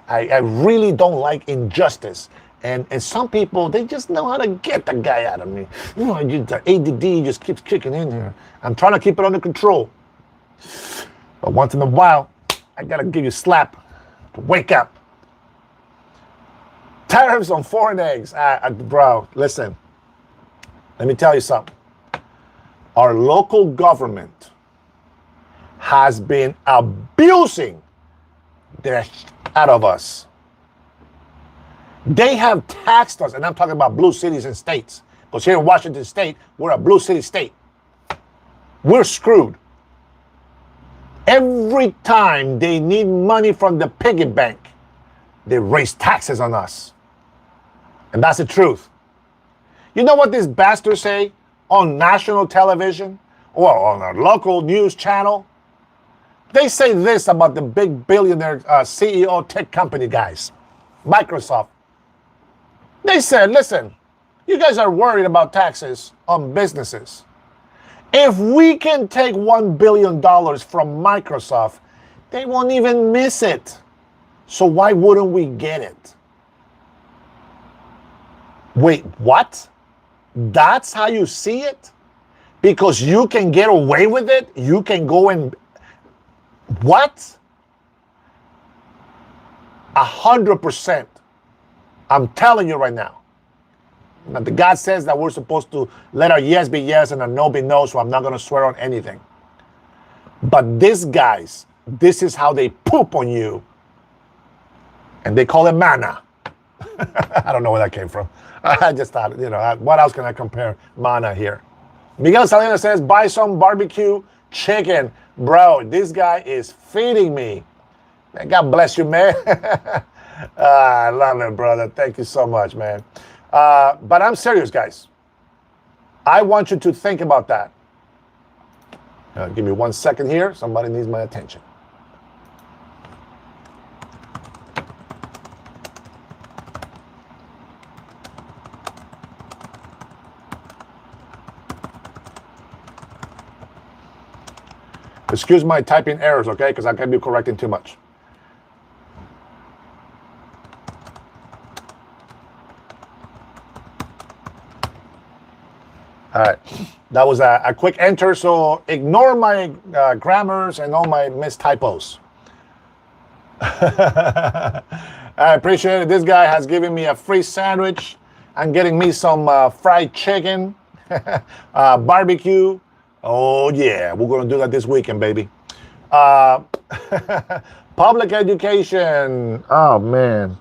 I really don't like injustice. And some people, they just know how to get the guy out of me. You know, the ADD just keeps kicking in here. I'm trying to keep it under control. But once in a while, I got to give you a slap to wake up. Tariffs on foreign eggs. Bro, listen. Let me tell you something. Our local government has been abusing the shit out of us. They have taxed us, and I'm talking about blue cities and states. Because here in Washington State, we're a blue city state. We're screwed. Every time they need money from the piggy bank, they raise taxes on us. And that's the truth. You know what these bastards say on national television or on a local news channel? They say this about the big billionaire CEO tech company guys, Microsoft. They said, listen, you guys are worried about taxes on businesses. If we can take $1 billion from Microsoft, they won't even miss it. So why wouldn't we get it? Wait, what? That's how you see it? Because you can get away with it? You can go and... What? 100%. I'm telling you right now. Now, the God says that we're supposed to let our yes be yes and our no be no, so I'm not going to swear on anything. But these guys, this is how they poop on you. And they call it manna. I don't know where that came from. I just thought, you know, what else can I compare manna here? Miguel Salinas says, buy some barbecue chicken. Bro, this guy is feeding me. God bless you, man. I love it, brother. Thank you so much, man. But I'm serious, guys. I want you to think about that. Give me 1 second here. Somebody needs my attention. Excuse my typing errors, okay? Because I can be correcting too much. All right, that was a quick enter, so ignore my grammars and all my missed typos. I appreciate it. This guy has given me a free sandwich and getting me some fried chicken, barbecue. Oh, yeah, we're going to do that this weekend, baby. Public education. Oh, man.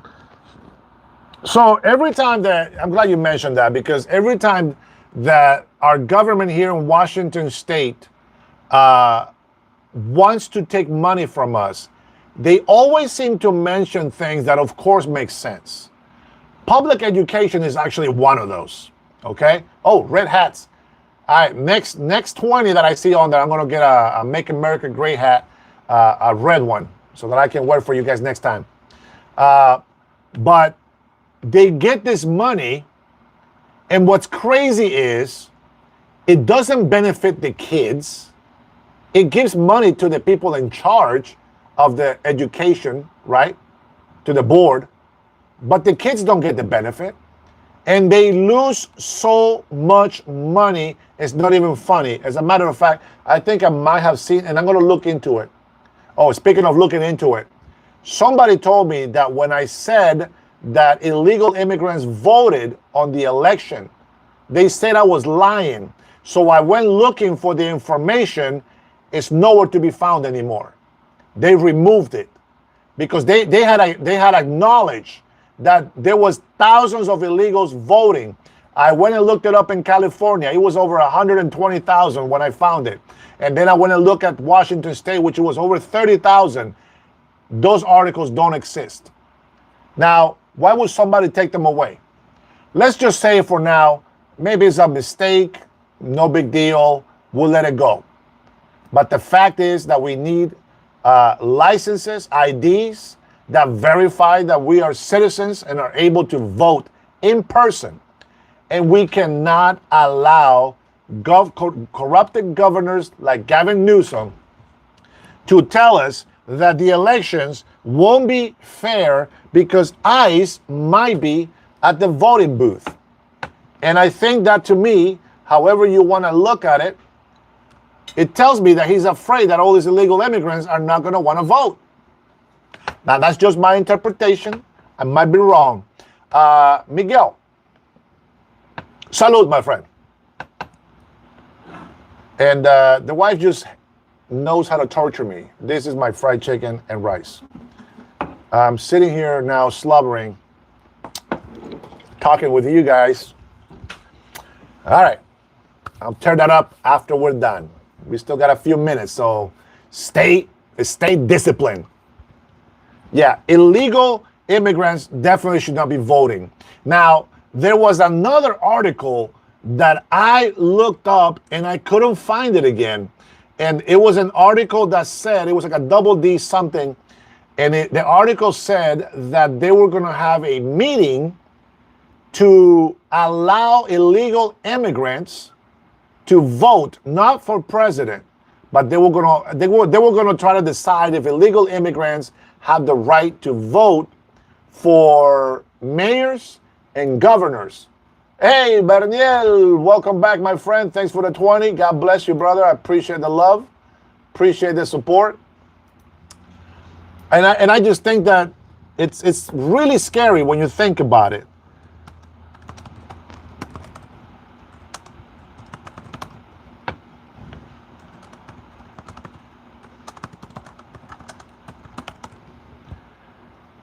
So every time that, I'm glad you mentioned that, because every time that our government here in Washington State wants to take money from us, they always seem to mention things that, of course, make sense. Public education is actually one of those, okay? Oh, red hats. All right, next 20 that I see on there, I'm going to get a Make America Great hat, a red one, so that I can wear for you guys next time. But they get this money, and what's crazy is it doesn't benefit the kids. It gives money to the people in charge of the education, right, to the board, but the kids don't get the benefit. And they lose so much money, it's not even funny. As a matter of fact, I think I might have seen, and I'm going to look into it. Oh, speaking of looking into it, somebody told me that when I said that illegal immigrants voted on the election, they said I was lying. So I went looking for the information. It's nowhere to be found anymore. They removed it because they had acknowledged that there was thousands of illegals voting. I went and looked it up in California. It was over 120,000 when I found it. And then I went and looked at Washington State, which was over 30,000. Those articles don't exist. Now, why would somebody take them away? Let's just say for now, maybe it's a mistake, no big deal, we'll let it go. But the fact is that we need licenses, IDs, that verify that we are citizens and are able to vote in person. And we cannot allow corrupted governors like Gavin Newsom to tell us that the elections won't be fair because ICE might be at the voting booth. And I think that, to me, however you want to look at it, it tells me that he's afraid that all these illegal immigrants are not going to want to vote. Now, that's just my interpretation. I might be wrong. Miguel, salud, my friend. And the wife just knows how to torture me. This is my fried chicken and rice. I'm sitting here now slobbering, talking with you guys. All right. I'll tear that up after we're done. We still got a few minutes, so stay disciplined. Yeah, illegal immigrants definitely should not be voting. Now, there was another article that I looked up and I couldn't find it again. And it was an article that said, it was like a double D something. And the article said that they were going to have a meeting to allow illegal immigrants to vote, not for president, but they were going to try to decide if illegal immigrants have the right to vote for mayors and governors. Hey, Berniel, welcome back, my friend. Thanks for the 20. God bless you, brother. I appreciate the love, appreciate the support. And I just think that it's really scary when you think about it.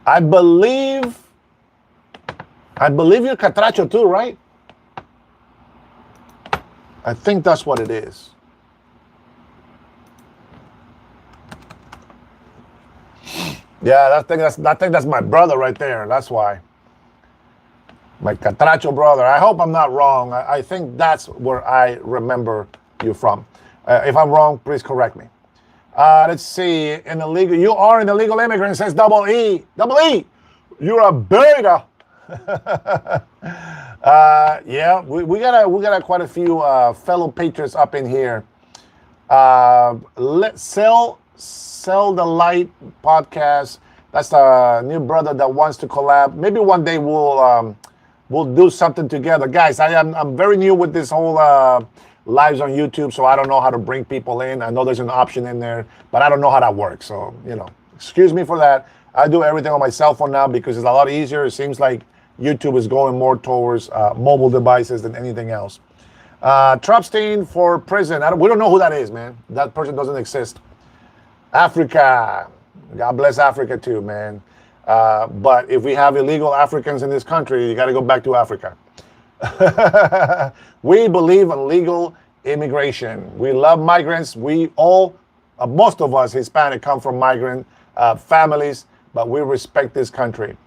I believe you're Catracho too, right? I think that's what it is. Yeah, I think that's my brother right there. That's why. My Catracho brother. I hope I'm not wrong. I think that's where I remember you from. If I'm wrong, please correct me. Let's see. You are an illegal immigrant, says Double E. Double E, you're a beta. Yeah, we got quite a few fellow patriots up in here. Let's sell the light podcast. That's a new brother that wants to collab. Maybe one day we'll do something together, guys. I'm very new with this whole lives on YouTube, so I don't know how to bring people in. I know there's an option in there, but I don't know how that works. So, excuse me for that. I do everything on my cell phone now because it's a lot easier. It seems like YouTube is going more towards mobile devices than anything else. Trupstein for prison. We don't know who that is, man. That person doesn't exist. Africa. God bless Africa too, man. But if we have illegal Africans in this country, you got to go back to Africa. We believe in legal immigration. We love migrants. Most of us Hispanic come from migrant families, but we respect this country.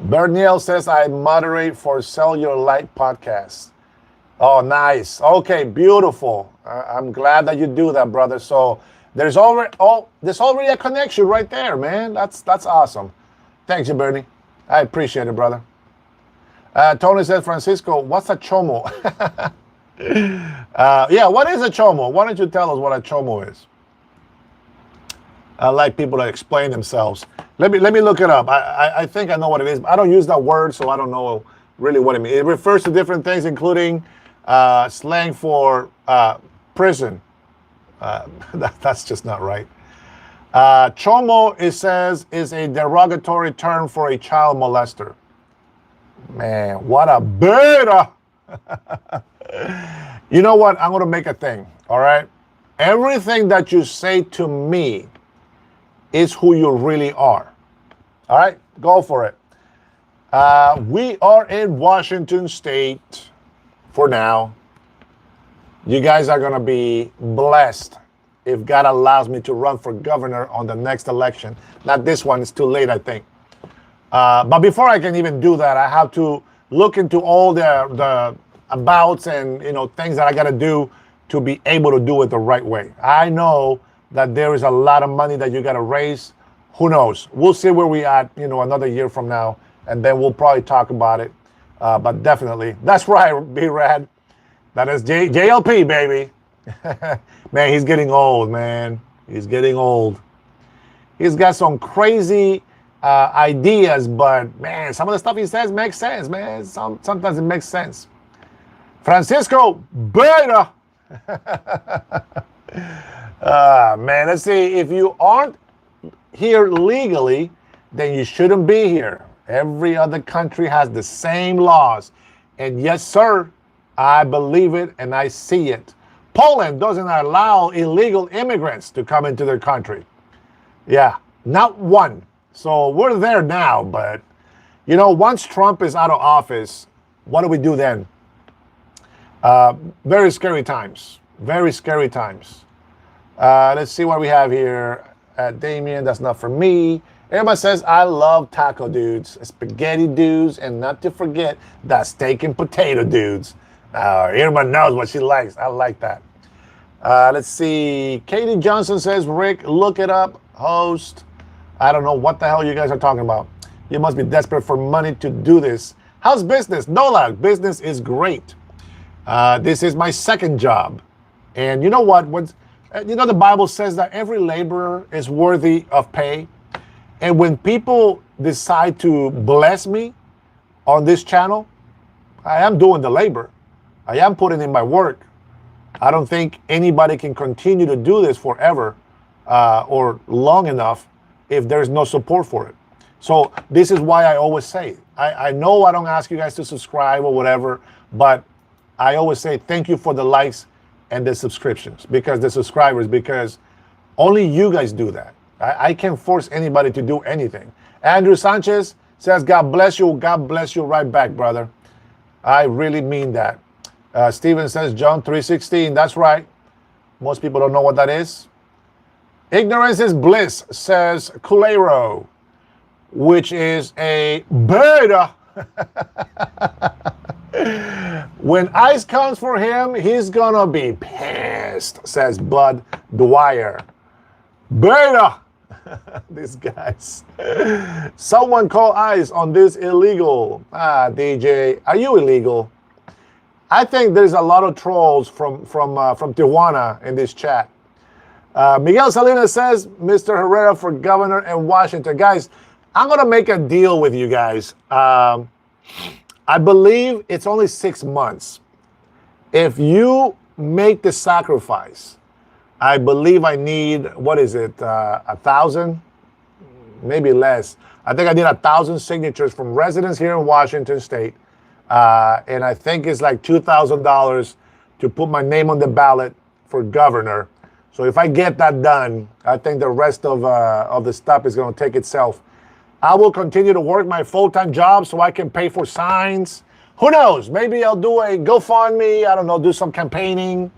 Berniel says, I moderate for Sell Your Light podcast. Oh, nice. Okay, beautiful. I'm glad that you do that, brother. So there's already a connection right there, man. That's awesome. Thanks you, Bernie. I appreciate it, brother. Tony says, Francisco, what's a chomo? Yeah, what is a chomo? Why don't you tell us what a chomo is? I like people to explain themselves. Let me look it up. I think I know what it is. I don't use that word, so I don't know really what it means. It refers to different things, including slang for prison. That's just not right. Chomo, it says, is a derogatory term for a child molester. Man, what a beta! You know what? I'm going to make a thing, all right? Everything that you say to me is who you really are. All right? Go for it. We are in Washington State for now. You guys are going to be blessed if God allows me to run for governor on the next election. Not this one. It's too late, I think. But before I can even do that, I have to look into all the abouts and things that I got to do to be able to do it the right way. I know that there is a lot of money that you got to raise who knows? We'll see where we at, another year from now, and then we'll probably talk about it. But definitely, that's right, B-Rad. That is JLP, baby. Man, he's getting old, man. He's getting old. He's got some crazy ideas, but man, some of the stuff he says makes sense, man. Sometimes it makes sense. Francisco Beta. Man, let's see. If you aren't here legally, then you shouldn't be here. Every other country has the same laws. And yes, sir, I believe it and I see it. Poland doesn't allow illegal immigrants to come into their country. Yeah, not one. So we're there now, but once Trump is out of office, what do we do then? Very scary times. Very scary times. Let's see what we have here. Damien, that's not for me. Everybody says, I love taco dudes, spaghetti dudes, and not to forget the steak and potato dudes. Everybody knows what she likes. I like that. Let's see. Katie Johnson says, Rick, look it up. Host. I don't know what the hell you guys are talking about. You must be desperate for money to do this. How's business? No lag. Business is great. This is my second job. And you know what? The Bible says that every laborer is worthy of pay. And when people decide to bless me on this channel, I am doing the labor. I am putting in my work. I don't think anybody can continue to do this forever or long enough if there's no support for it. So this is why I always say, I know I don't ask you guys to subscribe or whatever, but I always say thank you for the likes and the subscriptions, because the subscribers, because only you guys do that. I can't force anybody to do anything. Andrew Sanchez says, God bless you. God bless you right back, brother. I really mean that. Steven says, John 3:16. That's right. Most people don't know what that is. Ignorance is bliss, says Culero, which is a beta. When ice comes for him, he's gonna be pissed, says Bud Dwyer. Beta. These guys. Someone call ICE on this illegal. DJ, are you illegal? I think there's a lot of trolls from Tijuana in this chat. Miguel Salinas says, Mr. Herrera for governor in Washington. Guys, I'm going to make a deal with you guys. I believe it's only 6 months. If you make the sacrifice, I believe I need, 1,000? Maybe less. I think I need 1,000 signatures from residents here in Washington State. And I think it's like $2,000 to put my name on the ballot for governor. So if I get that done, I think the rest of the stuff is going to take itself. I will continue to work my full-time job so I can pay for signs. Who knows? Maybe I'll do a GoFundMe. I don't know, do some campaigning.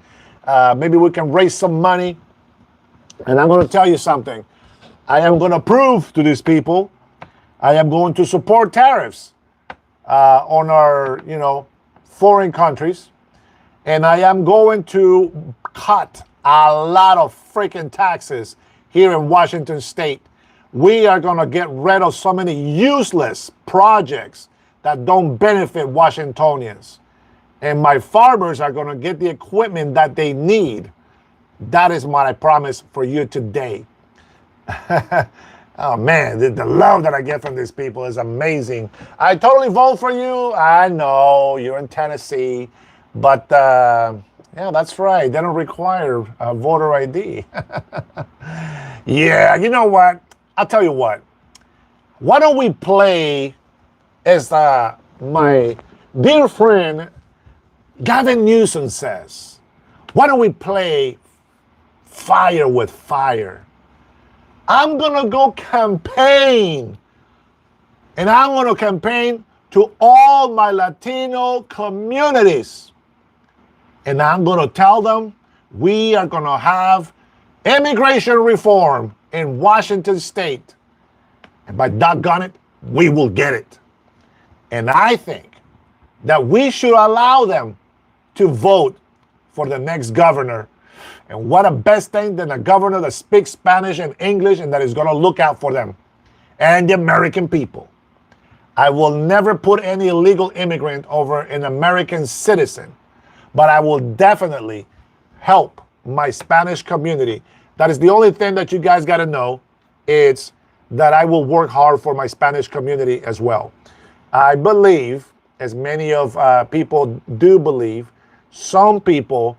Maybe we can raise some money. And I'm going to tell you something. I am going to prove to these people I am going to support tariffs on our, foreign countries. And I am going to cut a lot of freaking taxes here in Washington State. We are going to get rid of so many useless projects that don't benefit Washingtonians. And my farmers are going to get the equipment that they need. That is what I promise for you today. Oh, man, the love that I get from these people is amazing. I totally vote for you. I know you're in Tennessee. But, yeah, that's right. They don't require a voter ID. Yeah, you know what? I'll tell you what. Why don't we play, as my dear friend Gavin Newsom says, why don't we play Fire with Fire? I'm going to go campaign. And I'm going to campaign to all my Latino communities. And I'm going to tell them we are going to have immigration reform in Washington State. And by doggone it, we will get it. And I think that we should allow them to vote for the next governor And what a best thing than a governor that speaks Spanish and English and that is going to look out for them and the American people. I will never put any illegal immigrant over an American citizen, but I will definitely help my Spanish community. That is the only thing that you guys got to know. It's that I will work hard for my Spanish community as well. I believe, as many of people do believe, some people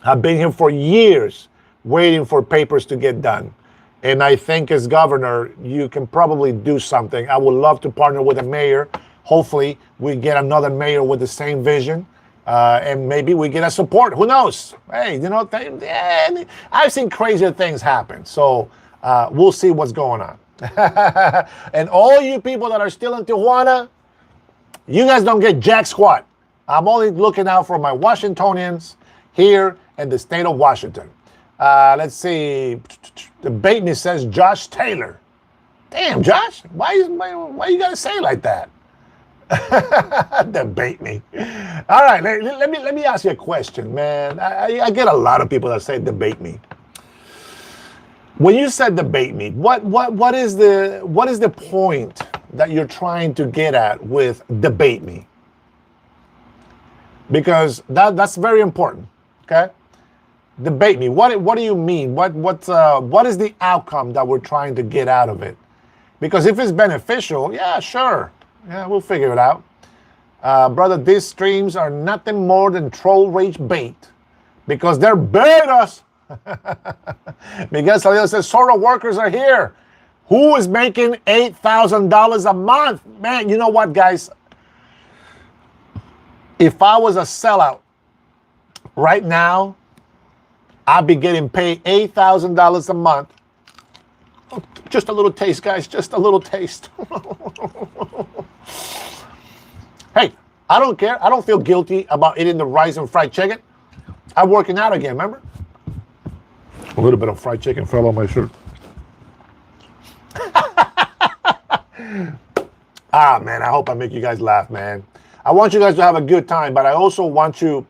have been here for years waiting for papers to get done. And I think as governor, you can probably do something. I would love to partner with a mayor. Hopefully we get another mayor with the same vision. And maybe we get a support. Who knows? Hey, you know, I've seen crazier things happen. So we'll see what's going on. And all you people that are still in Tijuana, you guys don't get jack squat. I'm only looking out for my Washingtonians here in the state of Washington. Let's see. Debate me says Josh Taylor. Damn, Josh, why you gotta say it like that? Debate me. All right, let me ask you a question, man. I get a lot of people that say debate me. When you said debate me, what is the point that you're trying to get at with debate me? Because that's very important. Okay, debate me. What do you mean? What is the outcome that we're trying to get out of it? Because if it's beneficial, yeah, sure. Yeah, we'll figure it out. Brother, these streams are nothing more than troll rage bait because they're baiting us. Miguel Salido says, Sora workers are here. Who is making $8,000 a month? Man, you know what, guys? If I was a sellout right now, I'd be getting paid $8,000 a month. Oh, just a little taste, guys. Just a little taste. Hey, I don't care. I don't feel guilty about eating the rice and fried chicken. I'm working out again, remember? A little bit of fried chicken fell on my shirt. Man, I hope I make you guys laugh, man. I want you guys to have a good time, but I also want you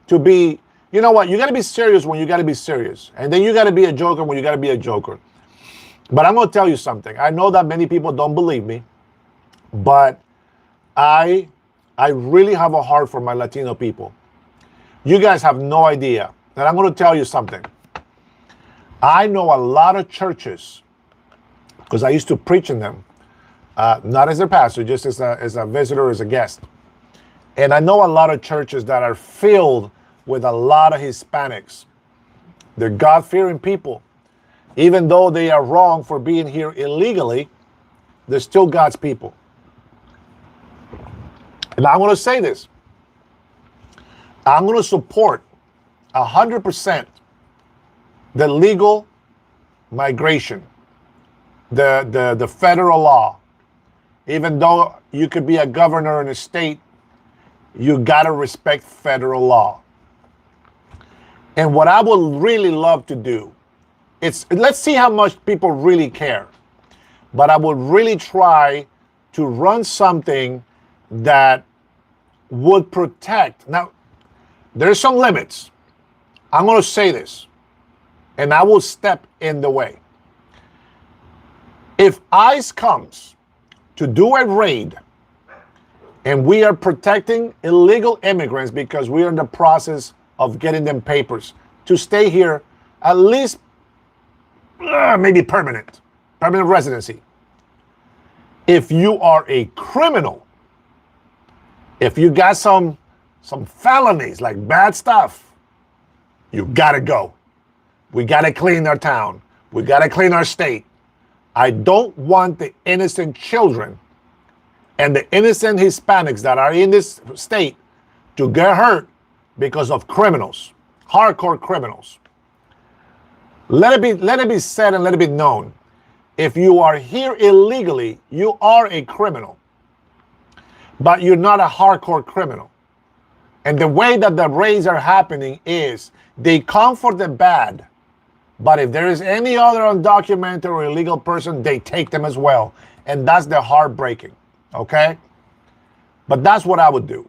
to be, you know what? You got to be serious when you got to be serious. And then you got to be a joker when you got to be a joker. But I'm going to tell you something. I know that many people don't believe me, but I really have a heart for my Latino people. You guys have no idea. And I'm going to tell you something. I know a lot of churches, because I used to preach in them, not as a pastor, just as a visitor, as a guest. And I know a lot of churches that are filled with a lot of Hispanics. They're God-fearing people. Even though they are wrong for being here illegally, they're still God's people. And I'm going to say this. I'm going to support 100% the legal migration, the federal law. Even though you could be a governor in a state, you got to respect federal law. And what I would really love to do, let's see how much people really care. But I would really try to run something that would protect. Now, there's some limits. I'm going to say this, and I will step in the way. If ICE comes to do a raid, and we are protecting illegal immigrants because we are in the process of getting them papers to stay here, at least maybe permanent residency. If you are a criminal, if you got some felonies, like bad stuff, you gotta go. We gotta clean our town. We gotta clean our state. I don't want the innocent children and the innocent Hispanics that are in this state to get hurt because of criminals, hardcore criminals. Let it be said and let it be known. If you are here illegally, you are a criminal, but you're not a hardcore criminal. And the way that the raids are happening is they come for the bad, but if there is any other undocumented or illegal person, they take them as well. And that's the heartbreaking, okay? But that's what I would do.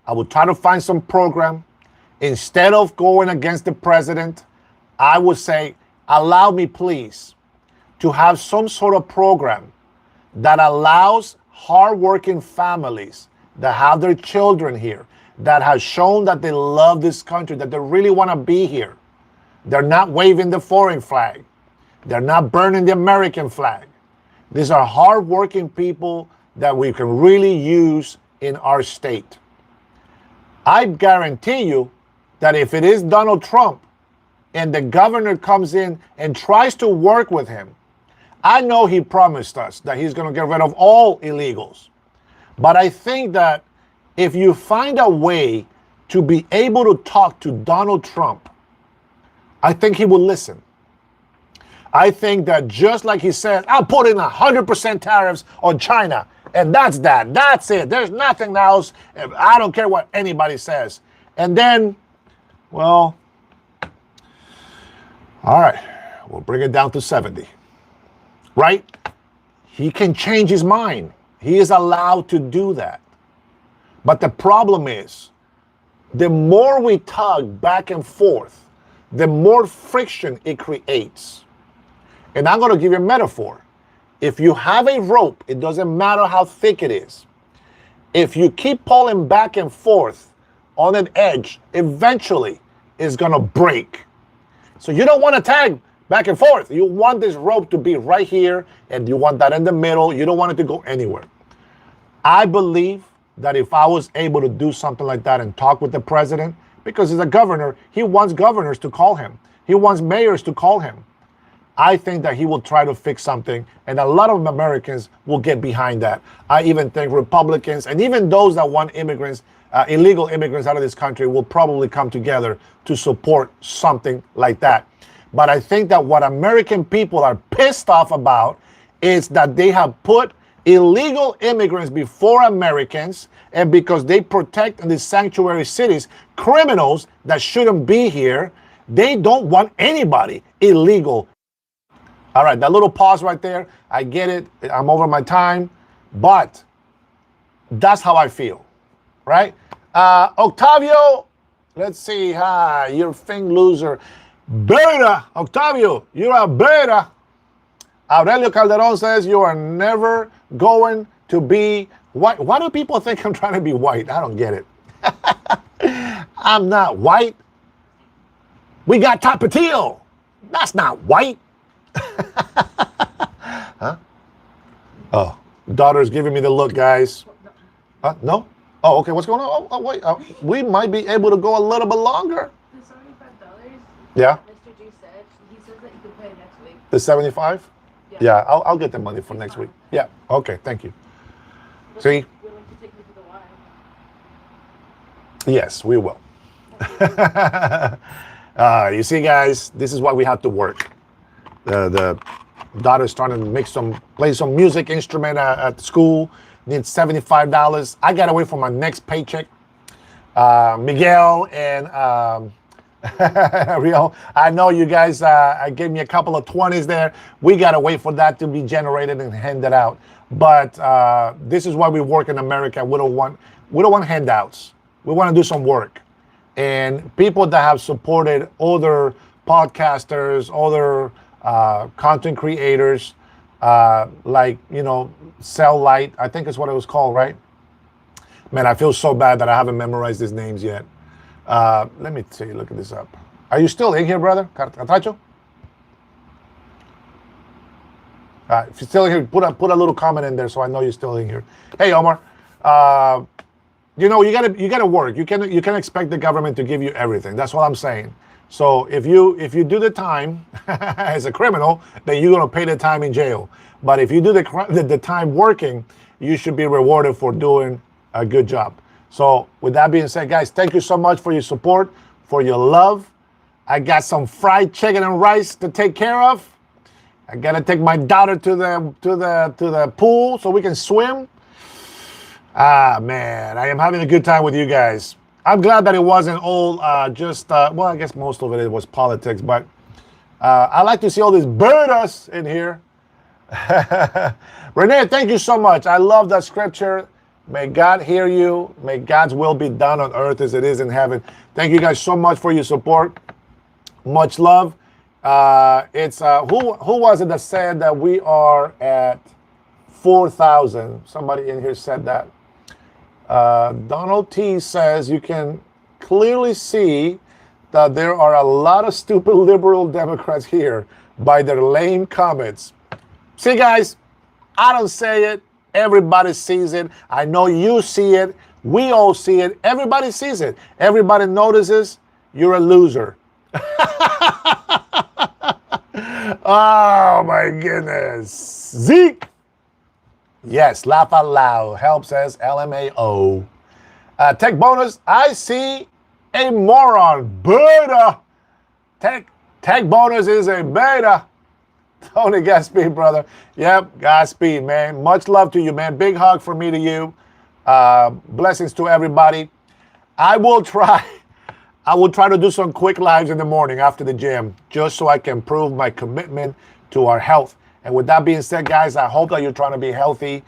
I would try to find some program. Instead of going against the president, I would say, allow me, please, to have some sort of program that allows hardworking families that have their children here, that have shown that they love this country, that they really want to be here. They're not waving the foreign flag. They're not burning the American flag. These are hardworking people that we can really use in our state. I guarantee you that if it is Donald Trump and the governor comes in and tries to work with him, I know he promised us that he's going to get rid of all illegals. But I think that if you find a way to be able to talk to Donald Trump, I think he will listen. I think that just like he said, I'll put in 100% tariffs on China, and that's that. That's it. There's nothing else. I don't care what anybody says. And then, well, all right, we'll bring it down to 70. Right? He can change his mind. He is allowed to do that. But the problem is, the more we tug back and forth, the more friction it creates. And I'm going to give you a metaphor. If you have a rope, it doesn't matter how thick it is. If you keep pulling back and forth on an edge, eventually it's going to break. So you don't want to tag back and forth. You want this rope to be right here, and you want that in the middle. You don't want it to go anywhere. I believe that if I was able to do something like that and talk with the president, because he's a governor, he wants governors to call him. He wants mayors to call him. I think that he will try to fix something, and a lot of Americans will get behind that. I even think Republicans, and even those that want immigrants, illegal immigrants out of this country, will probably come together to support something like that. But I think that what American people are pissed off about is that they have put illegal immigrants before Americans, and because they protect in these sanctuary cities criminals that shouldn't be here, they don't want anybody illegal. All right, that little pause right there, I get it. I'm over my time, but that's how I feel, right? Octavio, let's see. Hi, you're thing loser. Beta, Octavio, you're a beta. Aurelio Calderon says you are never going to be white. Why do people think I'm trying to be white? I don't get it. I'm not white. We got Tapatio. That's not white. Huh? Oh, daughter's giving me the look, guys. No? Oh, okay. What's going on? Oh, wait. We might be able to go a little bit longer. The $75. Yeah. Mr. G said he says that you can pay next week. The 75? Yeah. I'll get the money for next week. Yeah. Okay. Thank you. See? Willing to take me to the wine. Yes, we will. You see, guys, this is why we have to work. The daughter's trying to play some music instrument at school. Needs $75. I gotta wait for my next paycheck. Miguel and Rio, I know you guys gave me a couple of 20s there. We gotta wait for that to be generated and handed out. But this is why we work in America. We don't want handouts. We want to do some work. And people that have supported other podcasters, other content creators, like, Cell Light, I think is what it was called, right? Man, I feel so bad that I haven't memorized these names yet. Let me see, look at this up. Are you still in here, brother? Catracho? If you're still here, put a little comment in there so I know you're still in here. Hey, Omar. You gotta work. You can expect the government to give you everything. That's what I'm saying. So if you do the time as a criminal, then you're gonna pay the time in jail. But if you do the time working, you should be rewarded for doing a good job. So with that being said, guys, thank you so much for your support, for your love. I got some fried chicken and rice to take care of. I gotta take my daughter to the pool so we can swim. Man, I am having a good time with you guys. I'm glad that it wasn't all well, I guess most of it was politics, but I like to see all these birders in here. Renee, thank you so much. I love that scripture May God hear you. May God's will be done on earth as it is in heaven. Thank you guys so much for your support. Much love. It's who was it that said that we are at 4,000? Somebody in here said that. Donald T says you can clearly see that there are a lot of stupid liberal Democrats here by their lame comments. See, guys, I don't say it. Everybody sees it. I know you see it. We all see it. Everybody sees it. Everybody notices you're a loser. Oh, my goodness. Zeke. Yes, laugh out loud. Help says LMAO. Tech bonus. I see a moron. Beta. Tech bonus is a beta. Tony, Godspeed, brother. Yep, Godspeed, man. Much love to you, man. Big hug from me to you. Blessings to everybody. I will try to do some quick lives in the morning after the gym, just so I can prove my commitment to our health. And with that being said, guys, I hope that you're trying to be healthy.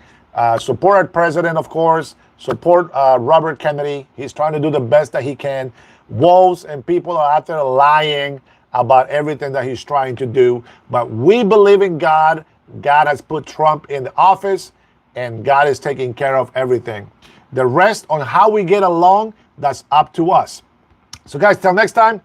Support our president, of course. Support Robert Kennedy. He's trying to do the best that he can. Wolves and people are out there lying about everything that he's trying to do. But we believe in God. God has put Trump in the office, and God is taking care of everything. The rest on how we get along, that's up to us. So, guys, till next time,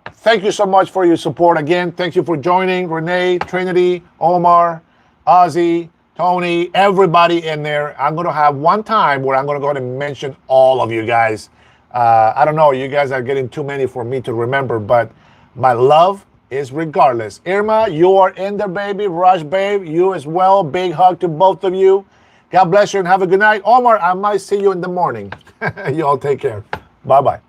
thank you so much for your support. Again, thank you for joining. Renee, Trinity, Omar, Ozzy, Tony, everybody in there. I'm going to have one time where I'm going to go ahead and mention all of you guys. I don't know. You guys are getting too many for me to remember, but my love is regardless. Irma, you are in there, baby. Rush, babe, you as well. Big hug to both of you. God bless you and have a good night. Omar, I might see you in the morning. You all take care. Bye-bye.